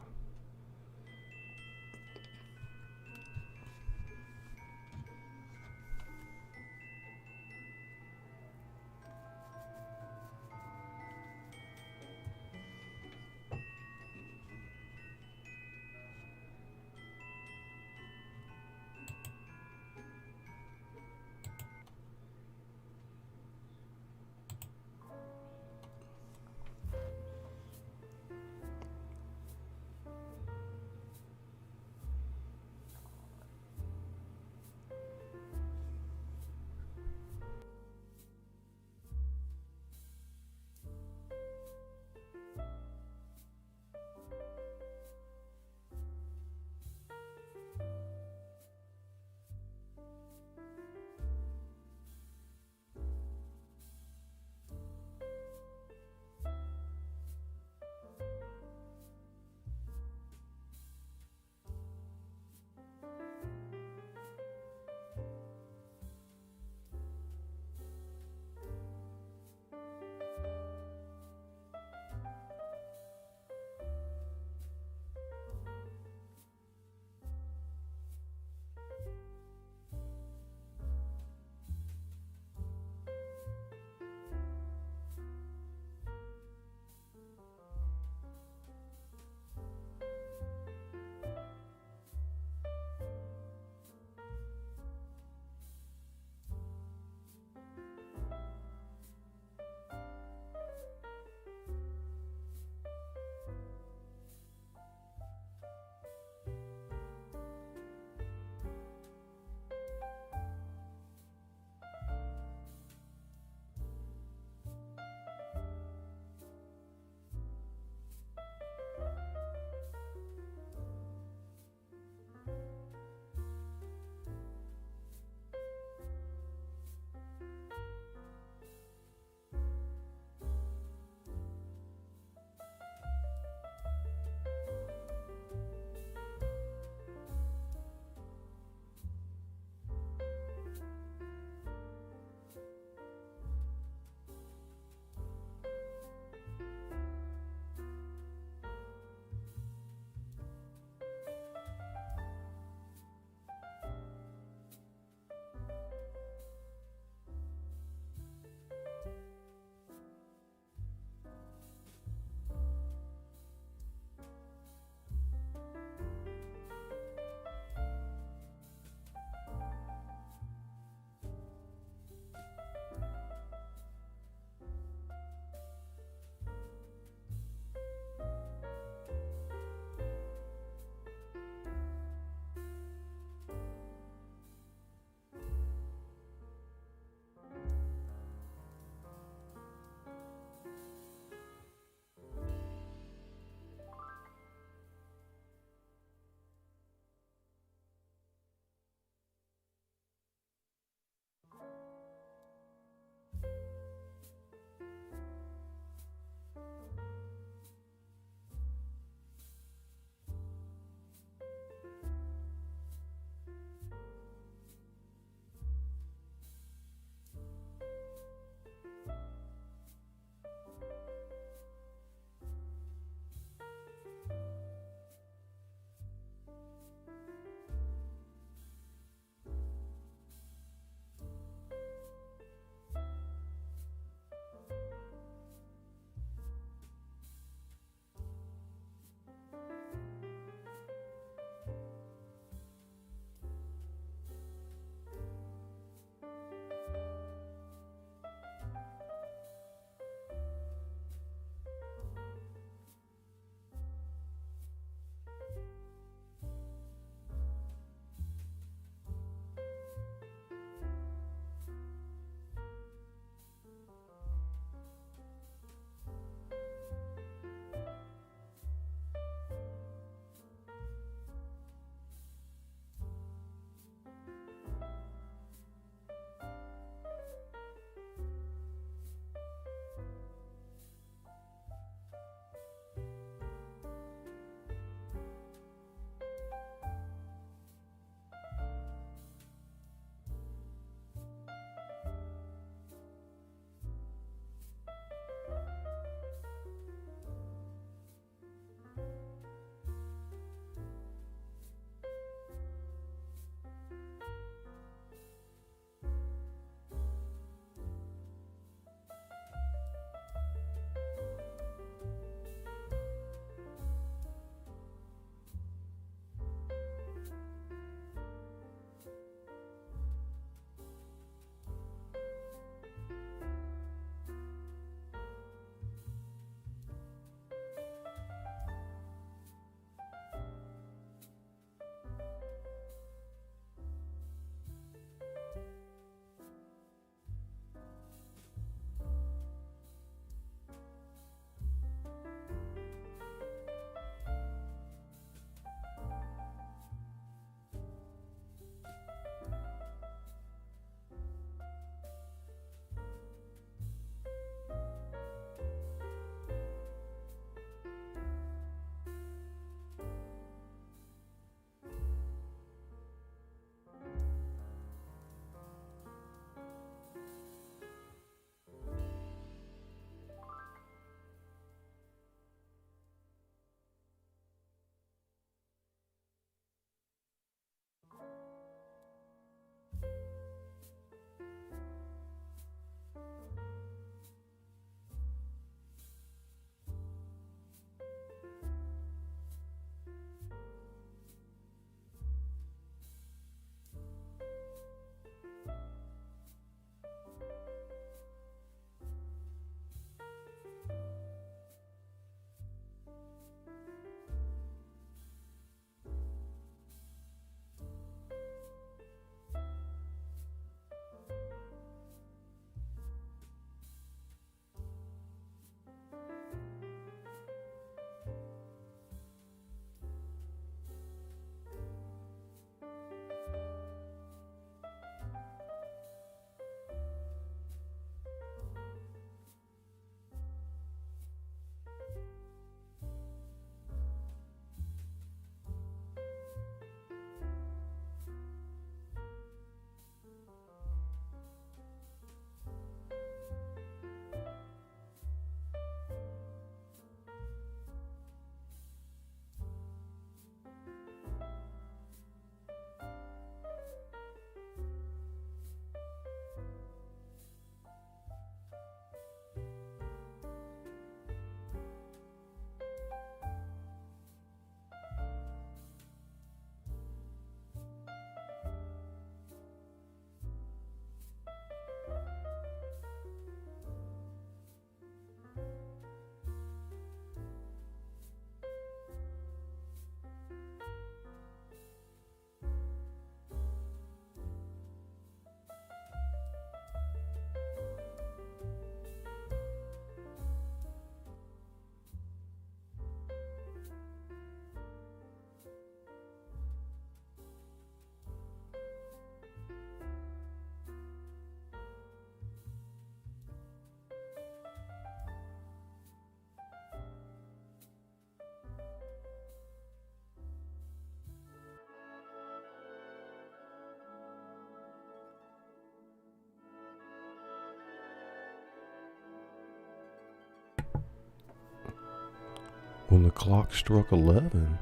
When the clock struck 11,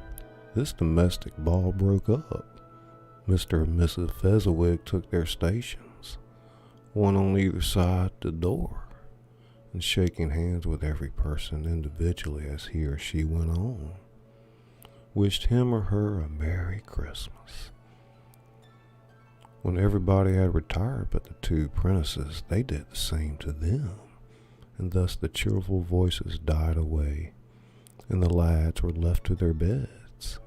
this domestic ball broke up. Mr. and Mrs. Fezziwig took their stations, one on either side the door, and shaking hands with every person individually as he or she went on, wished him or her a Merry Christmas. When everybody had retired but the two apprentices, they did the same to them, and thus the cheerful voices died away, and the lads were left to their beds,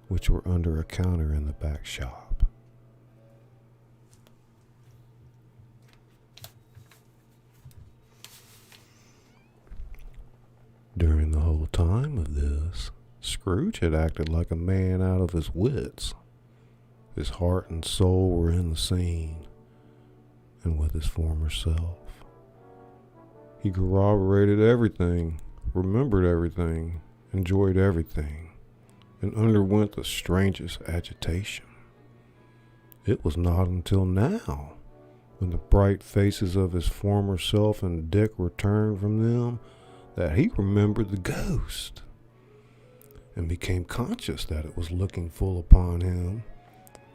which were under a counter in the back shop. During the whole time of this, Scrooge had acted like a man out of his wits. His heart and soul were in the scene, and with his former self. He corroborated everything, remembered everything, enjoyed everything, and underwent the strangest agitation. It was not until now, when the bright faces of his former self and Dick returned from them, that he remembered the ghost, and became conscious that it was looking full upon him,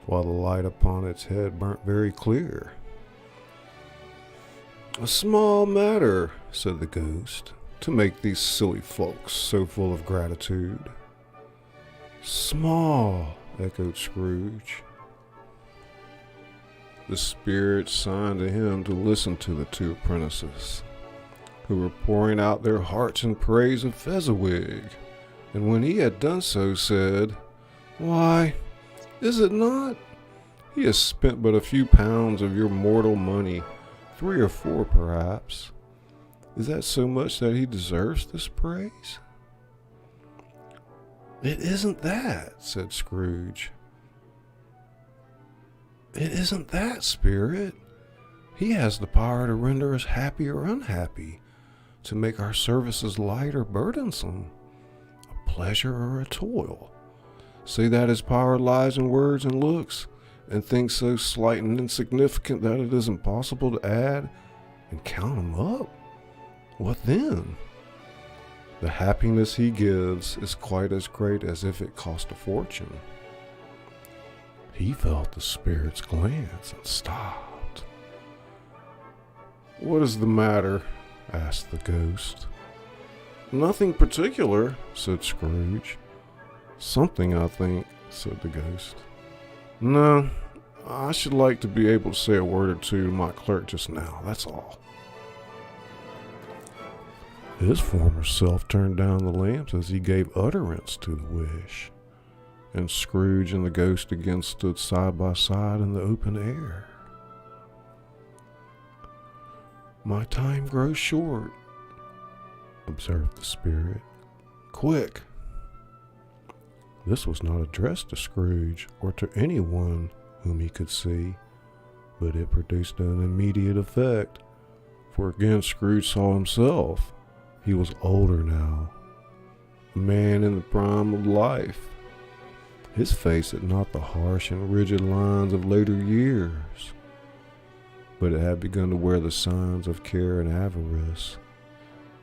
while the light upon its head burnt very clear. "A small matter," said the ghost, "to make these silly folks so full of gratitude." "Small," echoed Scrooge. The spirit signed to him to listen to the two apprentices, who were pouring out their hearts in praise of Fezziwig, and when he had done so, said, "Why, is it not? He has spent but a few pounds of your mortal money, 3 or 4 perhaps. Is that so much that he deserves this praise?" "It isn't that," said Scrooge. "It isn't that, Spirit. He has the power to render us happy or unhappy, to make our services light or burdensome, a pleasure or a toil. Say that his power lies in words and looks, and things so slight and insignificant that it is impossible to add and count them up. What then? The happiness he gives is quite as great as if it cost a fortune." He felt the spirit's glance and stopped. "What is the matter?" asked the ghost. "Nothing particular," said Scrooge. "Something, I think," said the ghost. "No, I should like to be able to say a word or two to my clerk just now, that's all." His former self turned down the lamps as he gave utterance to the wish, and Scrooge and the ghost again stood side by side in the open air. "My time grows short," observed the spirit. "Quick." This was not addressed to Scrooge or to anyone whom he could see, but it produced an immediate effect, for again Scrooge saw himself. He was older now, a man in the prime of life. His face had not the harsh and rigid lines of later years, but it had begun to wear the signs of care and avarice.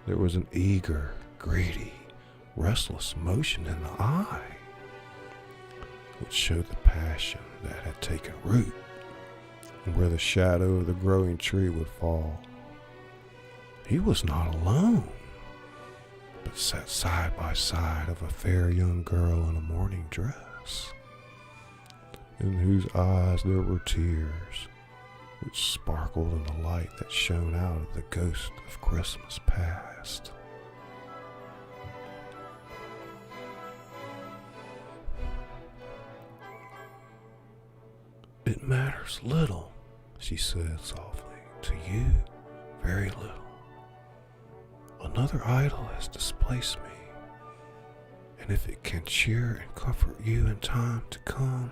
There was an eager, greedy, restless motion in the eye, which showed the passion that had taken root, and where the shadow of the growing tree would fall. He was not alone, but sat side by side of a fair young girl in a morning dress, in whose eyes there were tears, which sparkled in the light that shone out of the ghost of Christmas past. "It matters little," she said softly, "to you, very little. Another idol has displaced me, and if it can cheer and comfort you in time to come,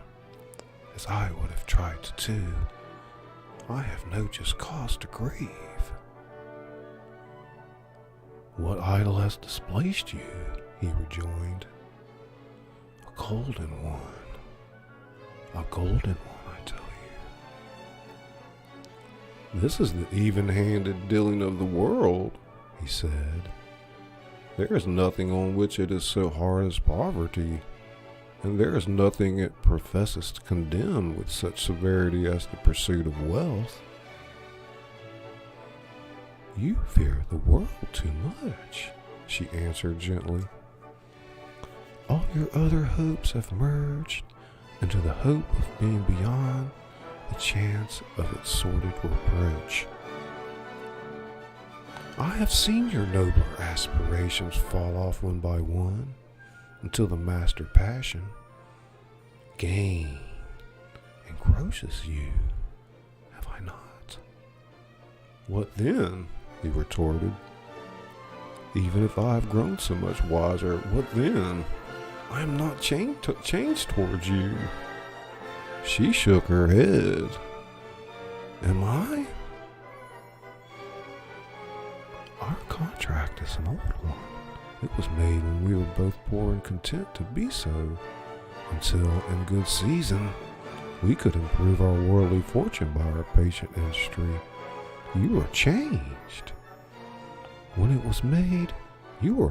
as I would have tried to do, I have no just cause to grieve." "What idol has displaced you?" he rejoined. "A golden one. A golden one, I tell you." "This is the even-handed dealing of the world," he said. There is nothing on which it is so hard as poverty, and there is nothing it professes to condemn with such severity as the pursuit of wealth. You fear the world too much, she answered gently. All your other hopes have merged into the hope of being beyond the chance of its sordid reproach. I have seen your nobler aspirations fall off one by one until the master passion, gain, engrosses you, have I not? What then? He retorted. Even if I have grown so much wiser, what then? I am not changed towards you. She shook her head. Am I? Our contract is an old one. It was made when we were both poor and content to be so, until, in good season, we could improve our worldly fortune by our patient industry. You are changed. When it was made, you were